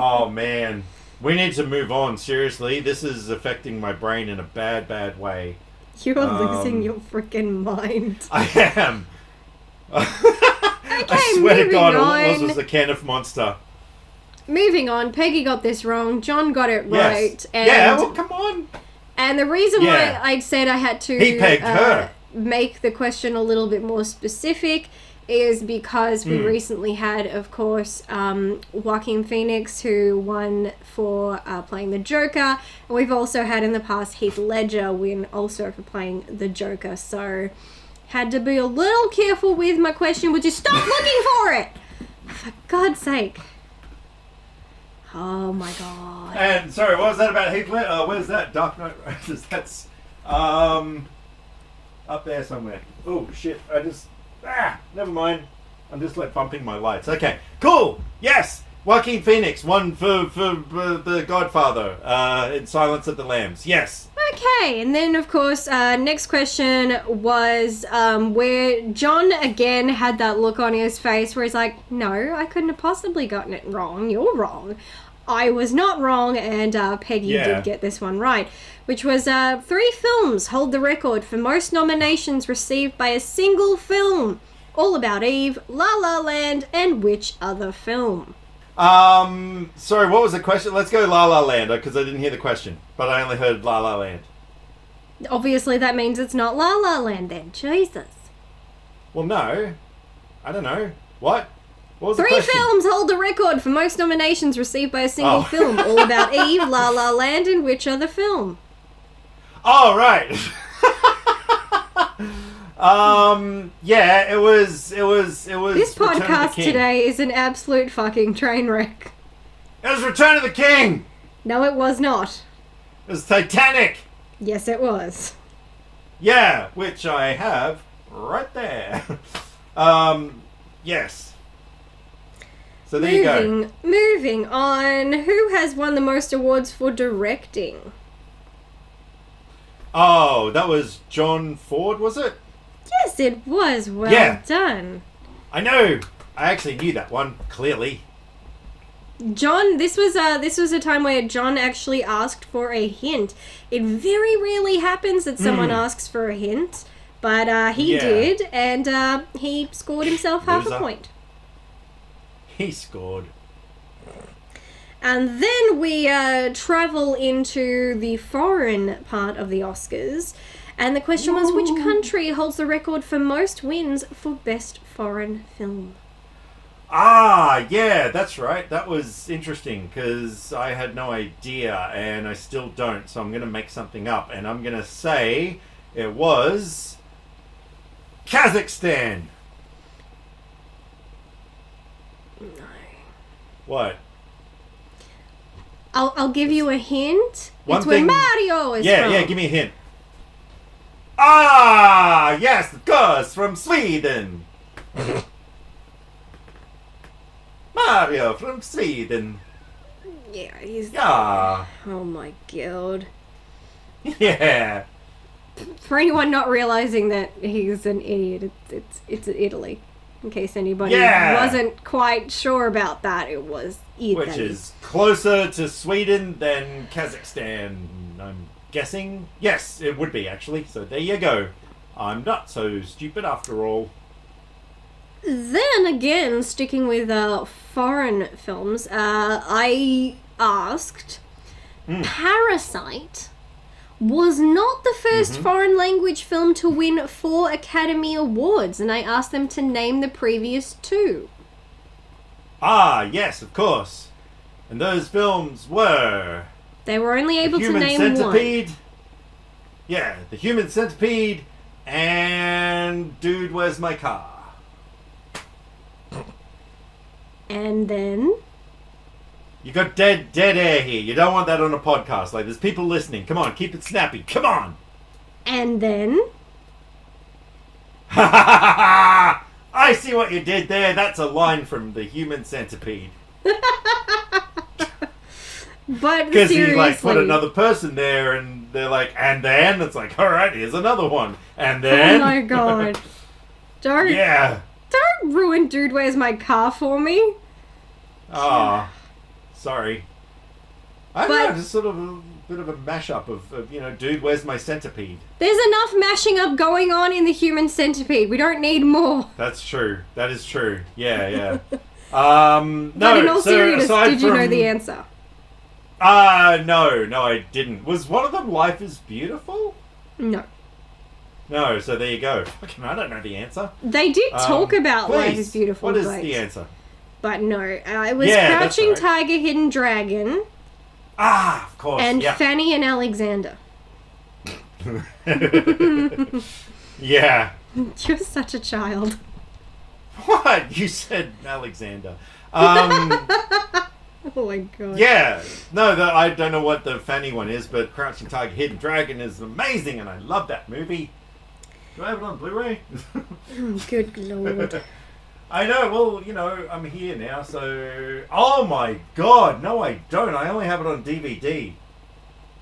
B: Oh, man. We need to move on, seriously. This is affecting my brain in a bad, bad way.
A: You're losing your freaking mind.
B: I am.
A: Okay,
B: I swear to God, all it
A: on.
B: was a Kenneth monster.
A: Moving on, Peggy got this wrong, John got it
B: Yes.
A: right. And,
B: yeah, well, come on.
A: And the reason why I said I had to
B: He pegged her.
A: Make the question a little bit more specific is because we recently had, of course, Joaquin Phoenix, who won for playing the Joker. And we've also had in the past Heath Ledger win also for playing the Joker. So had to be a little careful with my question. Would you stop looking for it? For God's sake. Oh my God.
B: And sorry, what was that about Heath Ledger? Where's that? Dark Knight Rises. That's up there somewhere. Oh shit! Never mind. I'm just like bumping my lights. Okay, cool. Yes, Joaquin Phoenix won for the Godfather in Silence of the Lambs. Yes.
A: Okay, and then of course, next question was where John again had that look on his face where he's like, "No, I couldn't have possibly gotten it wrong. You're wrong. I was not wrong," and Peggy did get this one right, which was 3 films hold the record for most nominations received by a single film. All About Eve, La La Land, and which other film?
B: Sorry, what was the question? Let's go La La Land, because I didn't hear the question, but I only heard La La Land.
A: Obviously that means it's not La La Land then. Jesus.
B: Well, no. I don't know. What? What was the
A: 3
B: question?
A: films hold the record for most nominations received by a single film. All About Eve, La La Land, and which other film?
B: Oh, right. Yeah, it was.
A: This
B: Return of the
A: podcast
B: King.
A: today is an absolute fucking train wreck.
B: It was Return of the King.
A: No, it was not.
B: It was Titanic.
A: Yes, it was.
B: Yeah, which I have right there. Yes. So there you go.
A: Moving on. Who has won the most awards for directing?
B: Oh, that was John Ford, was it?
A: Yes, it was. Well done.
B: I know. I actually knew that one, clearly.
A: John, this was a time where John actually asked for a hint. It very rarely happens that someone asks for a hint, but he did, and he scored himself half a point.
B: He scored.
A: And then we travel into the foreign part of the Oscars, and the question was, which country holds the record for most wins for Best Foreign Film?
B: Ah, yeah, that's right. That was interesting because I had no idea and I still don't. So I'm going to make something up and I'm going to say it was Kazakhstan.
A: No.
B: What?
A: I'll give you a hint.
B: One
A: it's where
B: thing-
A: Mario is from.
B: Yeah, give me a hint. Ah, yes, of course, from Sweden. Mario from Sweden.
A: Yeah, he's...
B: Yeah.
A: Oh my god.
B: Yeah.
A: For anyone not realizing that he's an idiot, it's Italy. In case anybody wasn't quite sure about that, it was Italy.
B: Which is closer to Sweden than Kazakhstan, I'm guessing. Yes, it would be, actually. So there you go. I'm not so stupid after all.
A: Then again, sticking with foreign films, I asked, Parasite was not the first foreign language film to win 4 Academy Awards, and I asked them to name the previous 2.
B: Ah, yes, of course. And those films were...
A: They were only able to name
B: Centipede.
A: one.
B: Yeah, The Human Centipede and Dude, Where's My Car?
A: And then...
B: You got dead air here. You don't want that on a podcast. Like, there's people listening. Come on, keep it snappy. Come on.
A: And then...
B: I see what you did there. That's a line from The Human Centipede.
A: But
B: Because
A: seriously...
B: he, like, put another person there and they're like, and then? It's like, alright, here's another one. And then?
A: Oh my god. Don't...
B: Yeah.
A: Don't ruin Dude, Where's My Car for me?
B: Ah. Sorry. I don't know, just sort of a bit of a mashup of dude, where's my centipede?
A: There's enough mashing up going on in the human centipede. We don't need more.
B: That's true. That is true. Yeah. No,
A: but in all seriousness, did you
B: from...
A: know the answer?
B: No, I didn't. Was one of them Life is Beautiful?
A: No.
B: No, so there you go. Fucking, I don't know the answer.
A: They did talk about
B: please,
A: Life is Beautiful.
B: What is the answer?
A: But no, it was Crouching Tiger, Hidden Dragon.
B: Ah, of course.
A: And Fanny and Alexander.
B: Yeah.
A: You're such a child.
B: What? You said Alexander.
A: Oh my god.
B: Yeah. No, I don't know what the Fanny one is, but Crouching Tiger, Hidden Dragon is amazing, and I love that movie. Do I have it on Blu-ray?
A: Good lord.
B: I know, well, I'm here now, so... Oh my god, no I don't. I only have it on DVD.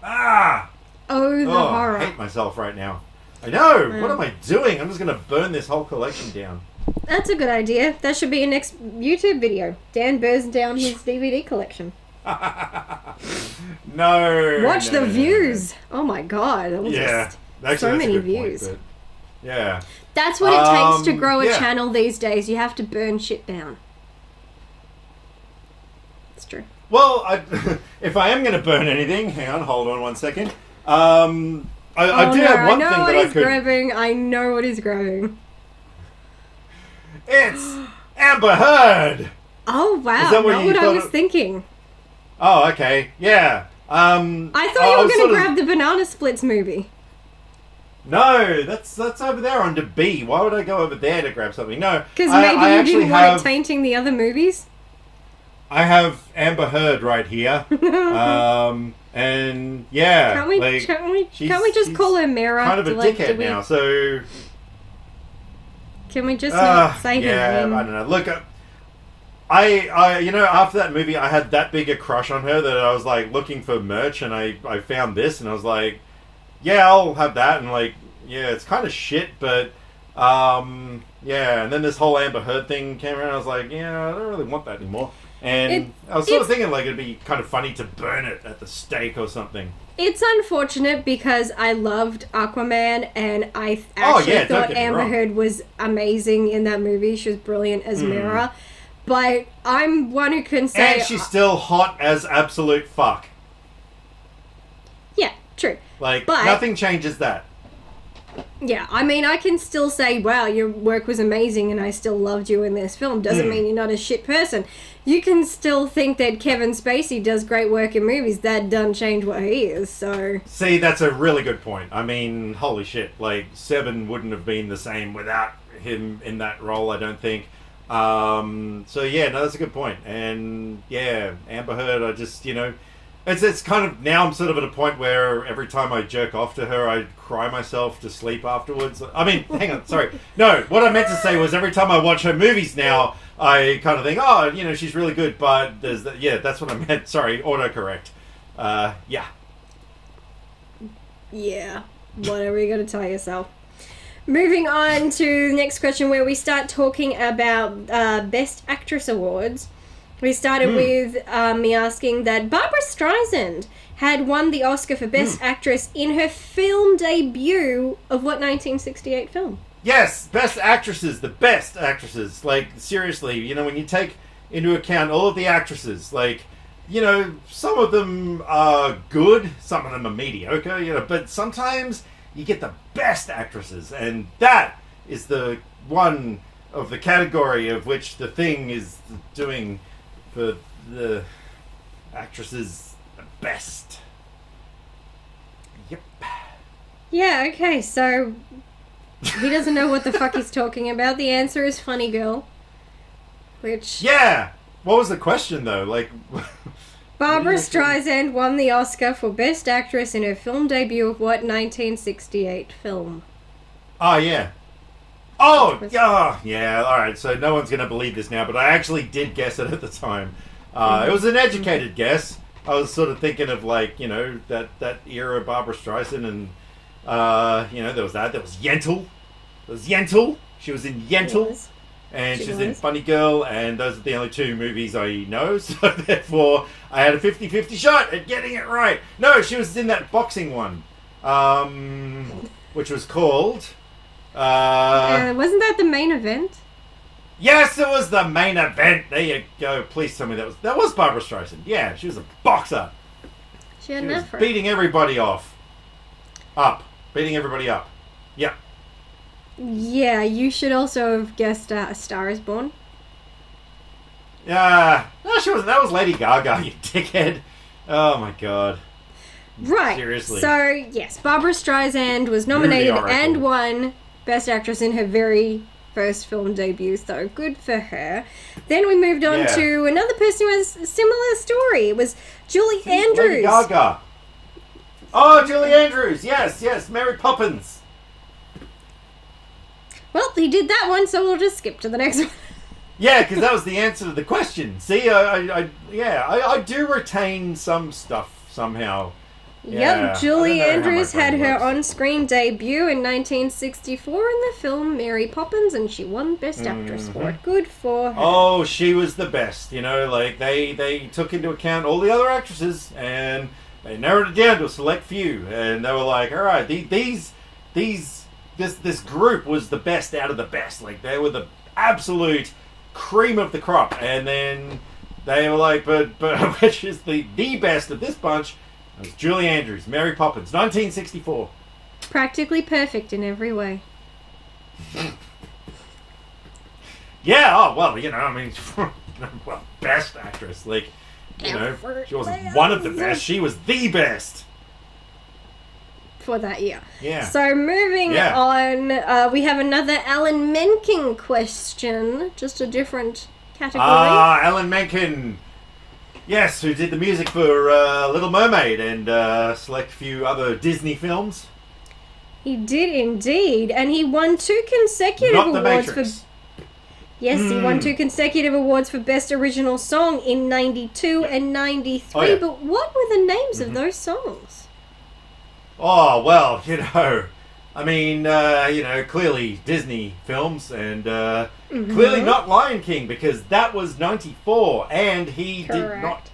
B: Ah!
A: Oh, the horror.
B: I hate myself right now. I know! What am I doing? I'm just going to burn this whole collection down.
A: That's a good idea. That should be a next YouTube video. Dan burns down his DVD collection.
B: No.
A: Watch the views.
B: No.
A: Oh my god. That was
B: Actually,
A: so many
B: a good
A: views.
B: Point, yeah.
A: That's what it takes to grow a channel these days. You have to burn shit down. It's true.
B: Well, if I am going to burn anything, hold on 1 second. I do have one thing that I could...
A: grabbing. I know what he's grabbing.
B: It's Amber Heard!
A: Oh, wow.
B: Is that
A: not what I was thinking.
B: Oh, okay. Yeah.
A: I thought you were going to grab the Banana Splits movie.
B: No, that's over there under B. Why would I go over there to grab something? No.
A: Because maybe you didn't want it tainting the other movies?
B: I have Amber Heard right here. And yeah.
A: Can't we just call her Mira?
B: Kind of a dickhead now, so...
A: Can we just not say her name?
B: I don't know. Look, I after that movie, I had that big a crush on her that I was like looking for merch, and I found this, and I was like, yeah, I'll have that, and like, yeah, it's kind of shit, but yeah, and then this whole Amber Heard thing came around, I was like, yeah, I don't really want that anymore. And I was sort of thinking like it'd be kind of funny to burn it at the stake or something.
A: It's unfortunate because I loved Aquaman, and I actually thought Amber Heard was amazing in that movie. She was brilliant as Mira. But I'm one who can say...
B: And she's still hot as absolute fuck.
A: Yeah, true.
B: Like, nothing changes that.
A: Yeah, I mean, I can still say, wow, your work was amazing and I still loved you in this film. Doesn't mean you're not a shit person. You can still think that Kevin Spacey does great work in movies. That doesn't change what he is, so... See,
B: that's a really good point. I mean, holy shit. Like, Seven wouldn't have been the same without him in that role, I don't think. So, yeah, no, that's a good point. And, yeah, Amber Heard, I just, It's kind of, now I'm sort of at a point where every time I jerk off to her, I cry myself to sleep afterwards. I mean, hang on, sorry. No, what I meant to say was every time I watch her movies now, I kind of think, oh, she's really good, but there's that, yeah, that's what I meant. Sorry, autocorrect. Yeah.
A: Yeah, whatever you gotta tell yourself. Moving on to the next question where we start talking about Best Actress Awards. We started with me asking that Barbra Streisand had won the Oscar for Best Actress in her film debut of what 1968 film?
B: Yes, best actresses, the best actresses. Like, seriously, when you take into account all of the actresses, like, some of them are good, some of them are mediocre, but sometimes you get the best actresses, and that is the one of the category of which The Thing is doing for the actresses the best. Yep.
A: Yeah, okay, so he doesn't know what the fuck he's talking about. The answer is Funny Girl. Which...
B: Yeah! What was the question, though? Like...
A: Barbra Streisand won the Oscar for Best Actress in her film debut of what 1968 film?
B: Oh, yeah. Oh, yeah, alright, so no one's going to believe this now, but I actually did guess it at the time. It was an educated guess. I was sort of thinking of, like, that era of Barbra Streisand, and, there was that. There was Yentl. There was Yentl. She was in Yentl.
A: Yes.
B: and
A: She
B: she's in
A: was.
B: Funny Girl, and those are the only two movies I know, so therefore I had a 50-50 shot at getting it right. No, she was in that boxing one, which was called...
A: wasn't that the main event?
B: Yes, it was the main event. There you go. Please tell me that was Barbara Streisand. Yeah, she was a boxer.
A: She had
B: She
A: an
B: was
A: afro.
B: beating everybody beating everybody up. Yeah.
A: Yeah, you should also have guessed A Star Is Born.
B: Yeah. No, she wasn't. That was Lady Gaga, you dickhead. Oh my god.
A: Right.
B: Seriously.
A: So, yes, Barbara Streisand was nominated
B: Oracle.
A: and won Best Actress in her very first film debut, so good for her. Then we moved on to another person who has a similar story. It was Julie Andrews.
B: Lady Gaga. Oh, Julie Andrews. Yes. Mary Poppins.
A: Well, he did that one, so we'll just skip to the next one.
B: Yeah, because that was the answer to the question. See, I do retain some stuff somehow. Yeah,
A: Yep, Julie
B: I don't know how my
A: Andrews had
B: brain
A: her
B: works.
A: on-screen debut in 1964 in the film Mary Poppins, and she won Best Actress for it. Good for her.
B: Oh, she was the best. You know, like they took into account all the other actresses and they narrowed it down to a select few, and they were like, all right, this group was the best out of the best. Like they were the absolute cream of the crop, and then they were like, but which is the best of this bunch? It was Julie Andrews, Mary Poppins, 1964.
A: Practically perfect in every way.
B: Yeah, oh, well, you know, I mean, well, best actress. Like, you know, she wasn't one of the best, she was the best.
A: For that year.
B: Yeah.
A: So moving on, we have another Alan Menken question. Just a different category.
B: Alan Menken. Yes, who did the music for Little Mermaid and select few other Disney films.
A: He did indeed, and he won 2 consecutive
B: Not The
A: awards
B: Matrix.
A: for. Yes, he won 2 consecutive awards for Best Original Song in 92 and 93.
B: Oh, yeah.
A: But what were the names of those songs?
B: Oh, well, you know, I mean, you know, clearly Disney films and clearly not Lion King because that was 94 and he did
A: Correct.
B: not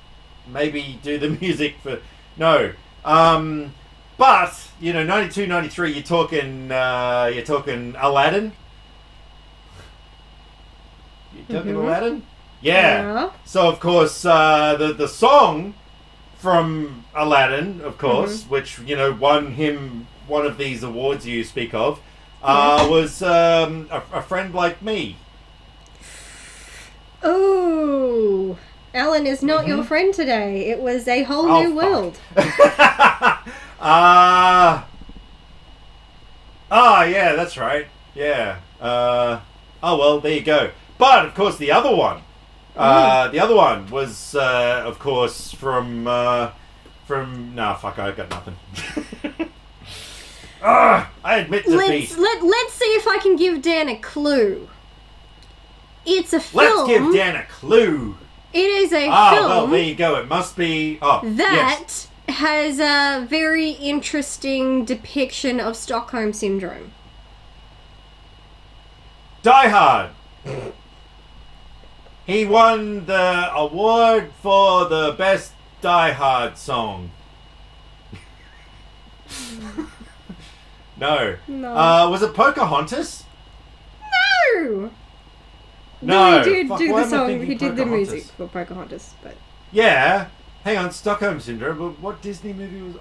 B: maybe do the music for... No. But, you know, 92, 93, you're talking Aladdin. You're talking Aladdin? Yeah. So, of course, the song from Aladdin, of course, which, you know, won him one of these awards you speak of, was A Friend Like Me.
A: Oh, Alan is not your friend today. It was A Whole New World.
B: Yeah, that's right. Yeah. Oh, well, there you go. But, of course, the other one. The other one was, of course, from... Nah, fuck, I've got nothing. I admit defeat.
A: Let's see if I can give Dan a clue. It's a film.
B: Let's give Dan a clue.
A: It is a film.
B: Well, there you go. It must be... Oh,
A: that has a very interesting depiction of Stockholm Syndrome.
B: Die Hard. He won the award for the best Die Hard song. No. Was it Pocahontas?
A: No!
B: No.
A: He did
B: Fuck,
A: do
B: why
A: the
B: am I
A: song.
B: thinking
A: He did the
B: Pocahontas?
A: music for Pocahontas, but
B: Yeah. Hang on, Stockholm Syndrome. But what Disney movie was...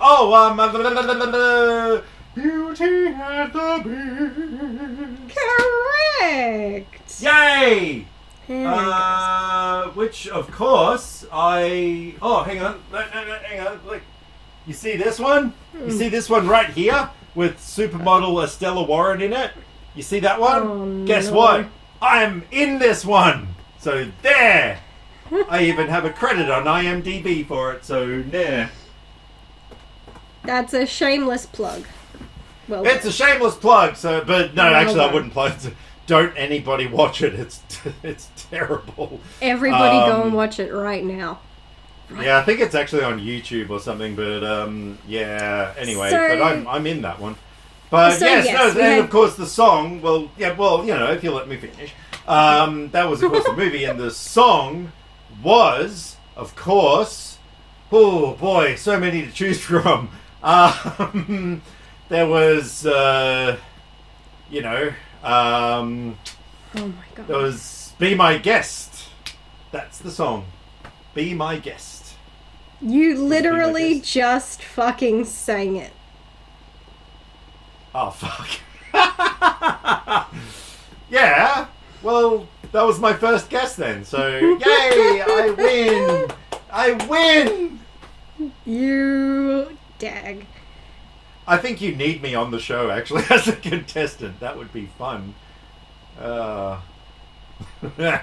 B: Beauty and the Beast.
A: correct.
B: Yay!
A: There it goes.
B: Which, of course, I... Oh, hang on. No, hang on. Look. You see this one? You see this one right here? With supermodel Estella Warren in it? You see that one?
A: Oh,
B: Guess
A: no.
B: what? I'm in this one! So, there! I even have a credit on IMDb for it, so, there.
A: That's a shameless plug. Well,
B: It's a shameless plug, so... But, no,
A: Well
B: actually, I
A: done.
B: wouldn't plug it. Don't anybody watch it. It's terrible.
A: everybody go and watch it right now.
B: Yeah, I think it's actually on YouTube or something, but yeah. Anyway,
A: So-
B: but I'm in that one. But
A: So,
B: yes,
A: yes,
B: no,
A: we
B: and
A: had-
B: of course the song. Well, yeah, well, you know, if you let me finish, That was, of course, the movie, and the song was, of course, oh boy, so many to choose from. There was, oh my
A: god.
B: there was Be My Guest. That's the song. Be My Guest.
A: You literally just fucking sang it.
B: Oh, fuck. Yeah, well, that was my first guess then, so yay, I win! I win!
C: You dag.
B: I think you need me on the show, actually, as a contestant. That would be fun.
A: If I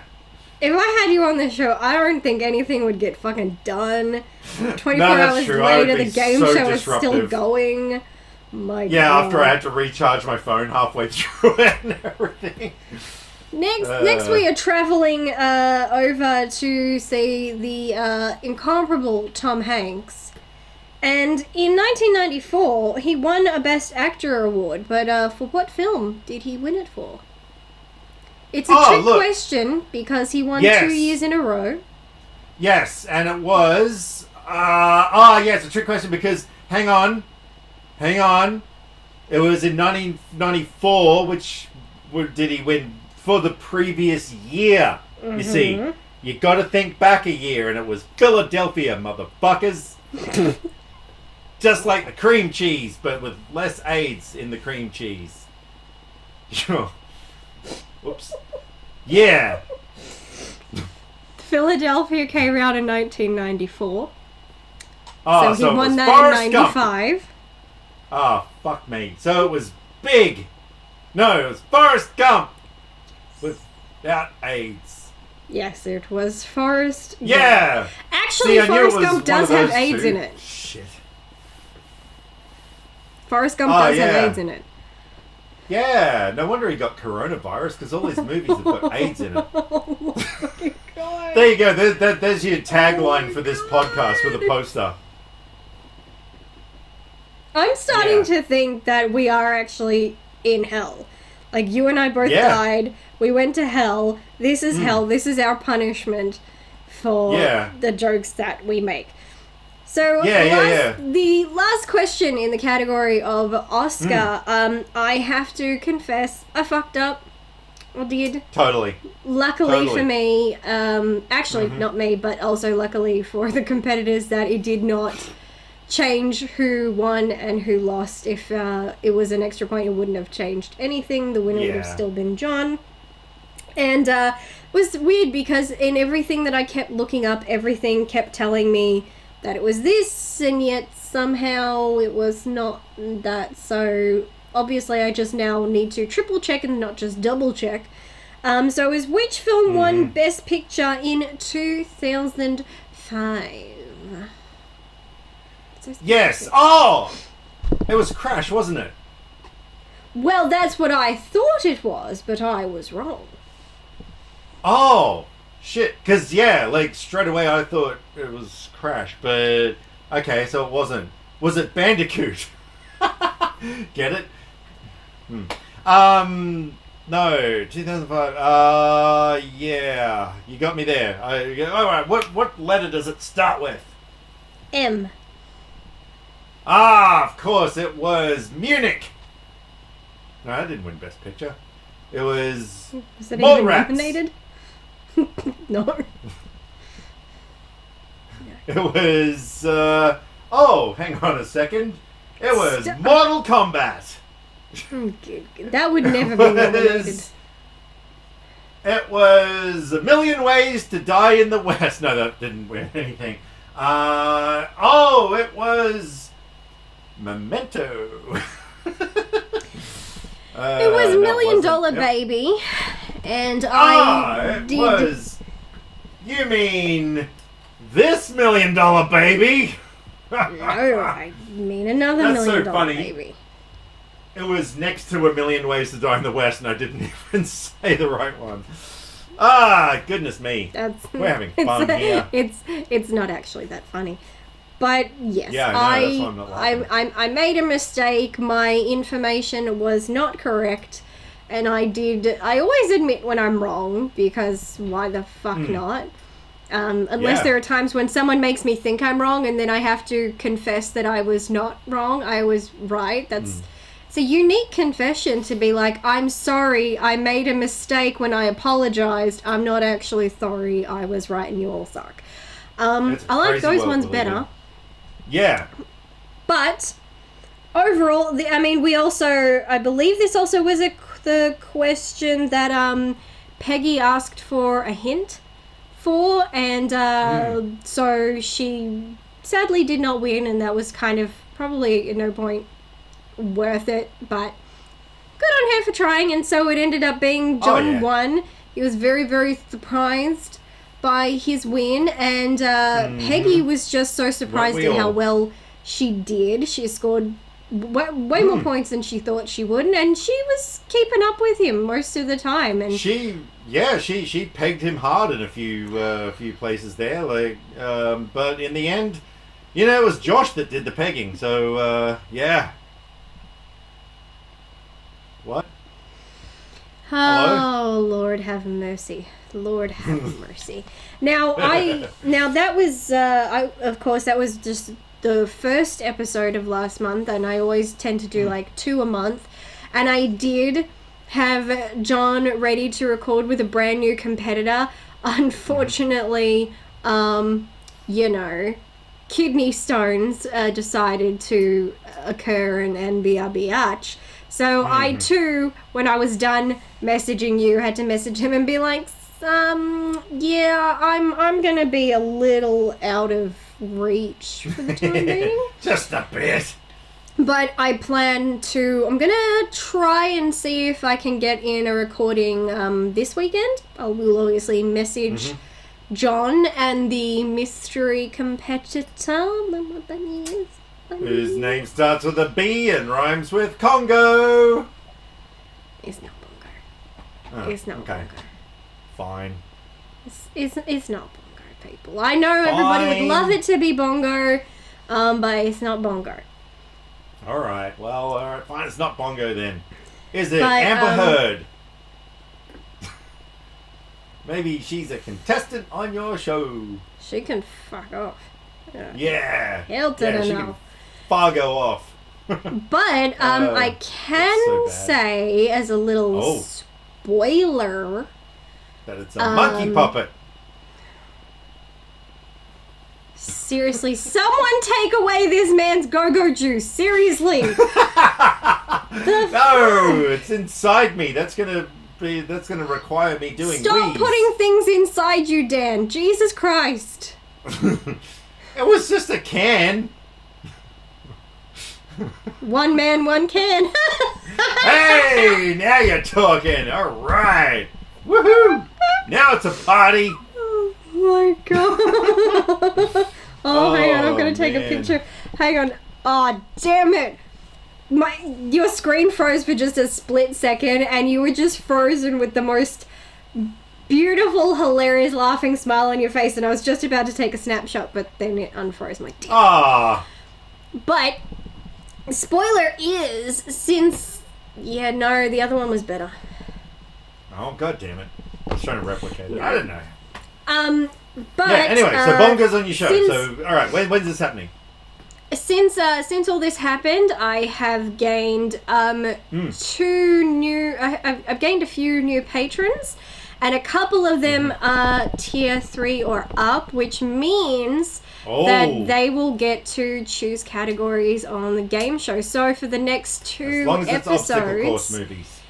A: had you on the show, I don't think anything would get fucking done. 24
B: No, that's
A: hours
B: true. I would
A: later,
B: be
A: the game
B: so
A: show is still
B: disruptive.
A: going. My
B: Yeah,
A: god.
B: after I had to recharge my phone halfway through it and everything.
A: Next we are travelling over to see the incomparable Tom Hanks. And in 1994, he won a Best Actor award, but for what film did he win it for? It's a trick question because he won 2 years in a row.
B: Yes, and it was... it's a trick question because... Hang on. It was in 1994, which did he win for the previous year?
A: Mm-hmm.
B: You see, you got to think back a year, and it was Philadelphia, motherfuckers. Just like the cream cheese, but with less AIDS in the cream cheese. Whoops. Yeah.
A: Philadelphia came out in 1994.
B: Oh,
A: so he won
B: it was
A: that
B: Forrest
A: in
B: Gump.
A: 95.
B: Oh, fuck me. So it was big. No, it was Forrest Gump. Without AIDS.
A: Yes, it was Forrest Gump.
B: Yeah.
A: Actually,
B: See, I knew it
A: Forrest
B: was
A: Gump
B: one
A: does
B: of
A: have
B: those
A: AIDS
B: two.
A: in it.
B: Shit.
A: Forrest Gump does have
B: yeah.
A: AIDS in it.
B: Yeah, no wonder he got coronavirus, because all his movies have got AIDS in it.
A: Oh my fucking god.
B: There you go. There's your tagline for this podcast with a poster.
A: I'm starting
B: Yeah.
A: to think that we are actually in hell. Like, you and I both died. We went to hell. This is hell. This is our punishment for the jokes that we make. So, the last question in the category of Oscar, I have to confess, I fucked up. I did.
B: Totally.
A: Luckily for me, actually not me, but also luckily for the competitors, that it did not change who won and who lost. If it was an extra point, it wouldn't have changed anything. The winner would have still been John. And it was weird because in everything that I kept looking up, everything kept telling me that it was this, and yet somehow it was not that. So obviously I just now need to triple check and not just double check. So is which film won Best Picture in 2005?
B: Yes. Oh! It was Crash, wasn't it?
A: Well, that's what I thought it was, but I was wrong.
B: Oh! Shit. Because, straight away I thought it was Crash, but... Okay, so it wasn't. Was it Bandicoot? Get it? No, 2005. Yeah. You got me there. Alright, what letter does it start with?
A: M.
B: Ah, of course, it was Munich. No, I didn't win Best Picture. It was...
A: Was it
B: Mole
A: even
B: Rats.
A: nominated? No.
B: It was... hang on a second. It was Mortal Kombat.
A: That would never be nominated.
B: It was A Million Ways to Die in the West. No, that didn't win anything. It was Memento.
A: It was Million Dollar Baby, and I
B: it
A: did.
B: was. You mean this $1 Million Baby?
A: No, I mean another
B: That's
A: Million
B: so
A: Dollar
B: funny.
A: Baby.
B: It was next to A Million Ways to Die in the West, and I didn't even say the right one. Ah, goodness me. We're having fun here.
A: It's not actually that funny. But yes,
B: Yeah, I know, that's why I'm not laughing.
A: I made a mistake. My information was not correct. And I always admit when I'm wrong, because why the fuck not? Unless there are times when someone makes me think I'm wrong and then I have to confess that I was not wrong, I was right. It's a unique confession to be like, I'm sorry, I made a mistake when I apologized. I'm not actually sorry, I was right and you all suck. I like those ones better.
B: Yeah.
A: But overall, I believe this also was the question that Peggy asked for a hint for, and so she sadly did not win, and that was kind of probably at no point worth it, but good on her for trying. And so it ended up being John won. He was very, very surprised by his win, and Peggy was just so surprised at how well she did. She scored way more points than she thought she would, and she was keeping up with him most of the time. And
B: she pegged him hard in a few places there, like, but in the end, it was Josh that did the pegging. So what?
A: Oh, Lord have mercy. Lord have mercy. Now that was of course that was just the first episode of last month, and I always tend to do like 2 a month, and I did have John ready to record with a brand new competitor. Unfortunately, kidney stones decided to occur and be a biatch. So I too, when I was done messaging you, had to message him and be like, I'm gonna be a little out of reach for the time being.
B: Just a bit.
A: But I'm gonna try and see if I can get in a recording this weekend. I will obviously message John and the mystery competitor,
B: whose name starts with a B and rhymes with Congo.
A: It's not Bongo. It's not Bongo.
B: Fine.
A: It's not Bongo, people. I know everybody would love it to be Bongo, but it's not Bongo.
B: Alright, fine, it's not Bongo then. Is it Amber Heard? Maybe she's a contestant on your show.
A: She can fuck off.
B: Yeah.
A: Hell to the no.
B: Fargo off.
A: But I can say as a little spoiler
B: that it's a monkey puppet.
A: Seriously, someone take away this man's go-go juice. Seriously.
B: No, it's inside me. That's gonna require me doing
A: Stop
B: weeds.
A: putting things inside you, Dan. Jesus Christ.
B: It was just a can.
A: One man, one can.
B: Hey, now you're talking. All right. Woohoo. Now it's a party.
A: Oh my god. Hang on. I'm going to take a picture. Hang on. Oh, damn it. Your screen froze for just a split second, and you were just frozen with the most beautiful, hilarious, laughing smile on your face, and I was just about to take a snapshot, but then it unfroze. I'm like, damn.
B: Ah.
A: But spoiler is, since the other one was better.
B: Oh, god damn it. I was trying to replicate it. I didn't know.
A: But
B: anyway, so Bongo's on your show. Alright, when's this happening?
A: Since all this happened, I have gained I've gained a few new patrons, and a couple of them are tier 3 or up, which means that they will get to choose categories on the game show. So for the next 2
B: as long as
A: episodes,
B: it's obstacle course movies.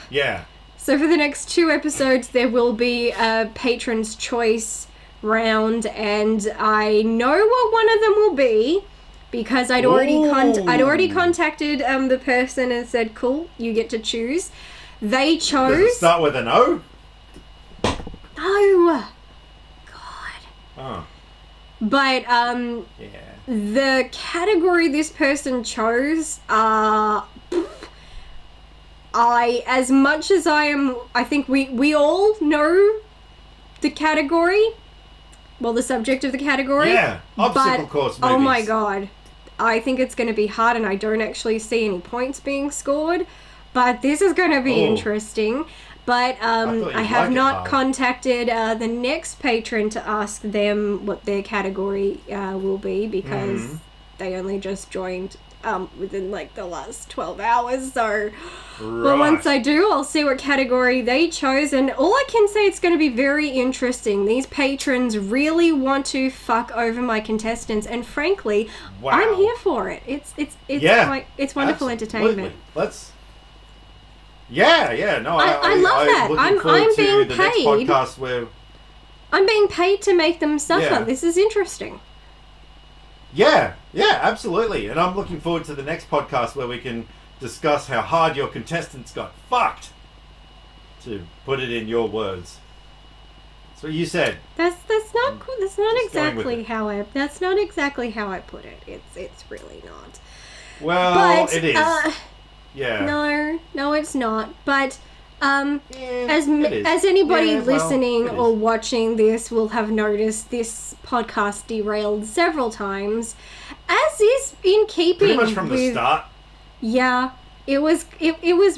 B: Yeah.
A: So for the next 2 episodes, there will be a patron's choice round, and I know what one of them will be because I'd already contacted the person and said, "Cool, you get to choose." They chose.
B: Does it start with an O?
A: No. God.
B: Oh.
A: But the category this person chose, as much as I think we all know the category. Well, the subject of the category.
B: Yeah, obstacle course movies.
A: Oh my god. I think it's going to be hard, and I don't actually see any points being scored. but this is going to be interesting. But
B: thought
A: I
B: you'd
A: have
B: like it
A: not
B: hard.
A: contacted the next patron to ask them what their category will be because they only just joined within like the last 12 hours. So, but once I do, I'll see what category they chose. And all I can say, it's going to be very interesting. These patrons really want to fuck over my contestants, and frankly, I'm here for it. It's wonderful entertainment.
B: Let's. Yeah, no,
A: I love that.
B: looking forward
A: I'm
B: to
A: being
B: the next
A: paid.
B: podcast where.
A: I'm being paid to make them suffer.
B: Yeah.
A: This is interesting.
B: Yeah, absolutely. And I'm looking forward to the next podcast where we can discuss how hard your contestants got fucked. To put it in your words. That's what you said.
A: That's not exactly
B: it.
A: how I. That's not exactly how I put it. It's really not.
B: Well,
A: But
B: it is. Yeah.
A: No, it's not. But
B: it is.
A: as anybody
B: Yeah, well,
A: listening
B: it is.
A: or watching this will have noticed, this podcast derailed several times, as is in keeping
B: Pretty much from the
A: with-
B: start.
A: Yeah, it was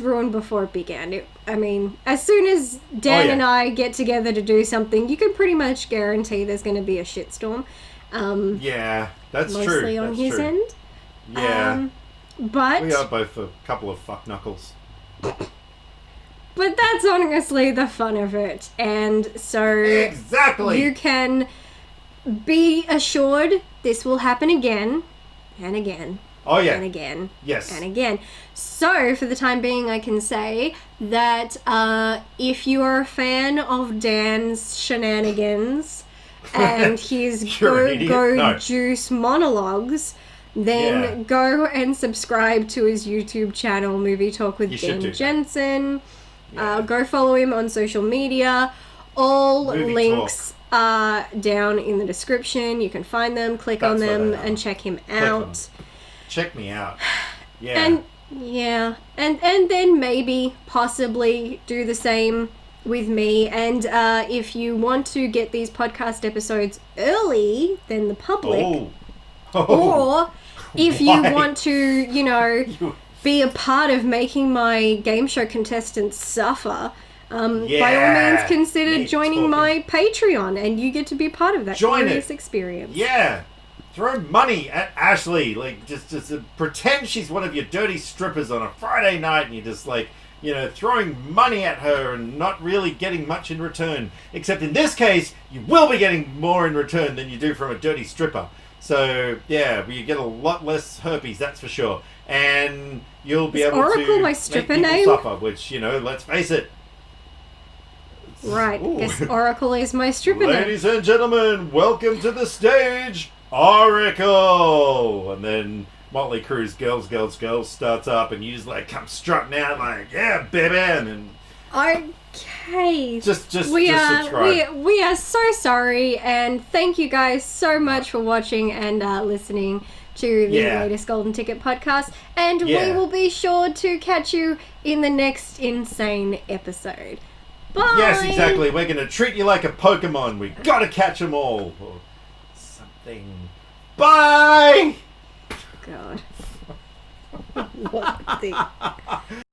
A: ruined before it began. I mean, as soon as Dan and I get together to do something, you can pretty much guarantee there's going to be a shitstorm.
B: Yeah, that's true.
A: Mostly on
B: That's
A: his
B: true.
A: end.
B: Yeah.
A: But
B: We are both a couple of fuck knuckles.
A: but that's honestly the fun of it, and so
B: Exactly.
A: you can be assured this will happen again and again.
B: Oh yeah.
A: And again.
B: Yes.
A: And again. So, for the time being, I can say that if you are a fan of Dan's shenanigans and his
B: You're an idiot. No.
A: juice monologues, then go and subscribe to his YouTube channel, Movie Talk with
B: You should do
A: Dan
B: that.
A: Jensen.
B: Yeah.
A: Go follow him on social media. All
B: Movie
A: links are down in the description. You can find them, click on
B: That's where
A: them,
B: they are.
A: and check him
B: them.
A: out.
B: Check me out. Yeah.
A: And and then maybe possibly do the same with me. And if you want to get these podcast episodes early than the public, or if you
B: Why?
A: want to, be a part of making my game show contestants suffer, by all means consider
B: Keep
A: joining
B: talking.
A: my Patreon, and you get to be part of that
B: Join
A: glorious
B: it.
A: experience.
B: Yeah. Throw money at Ashleigh. Like, just pretend she's one of your dirty strippers on a Friday night, and you're just like, throwing money at her and not really getting much in return. Except in this case, you will be getting more in return than you do from a dirty stripper. So, yeah, you get a lot less herpes, that's for sure. And you'll be
A: Is
B: able
A: Oracle
B: to
A: my
B: make
A: stripper
B: people
A: name?
B: suffer, which, let's face it.
A: Right,
B: Ooh.
A: guess Oracle is my stripper name.
B: Ladies and gentlemen, welcome to the stage, Oracle! And then Motley Crue's Girls starts up, and you just come strutting out like, yeah, baby, and then
A: Okay.
B: just
A: We
B: subscribe.
A: we are so sorry, and thank you guys so much for watching and listening to the latest Golden Ticket podcast. And we will be sure to catch you in the next insane episode. Bye.
B: Yes, exactly. We're gonna treat you like a Pokemon. We gotta catch them all, or something. Bye.
A: God. What the?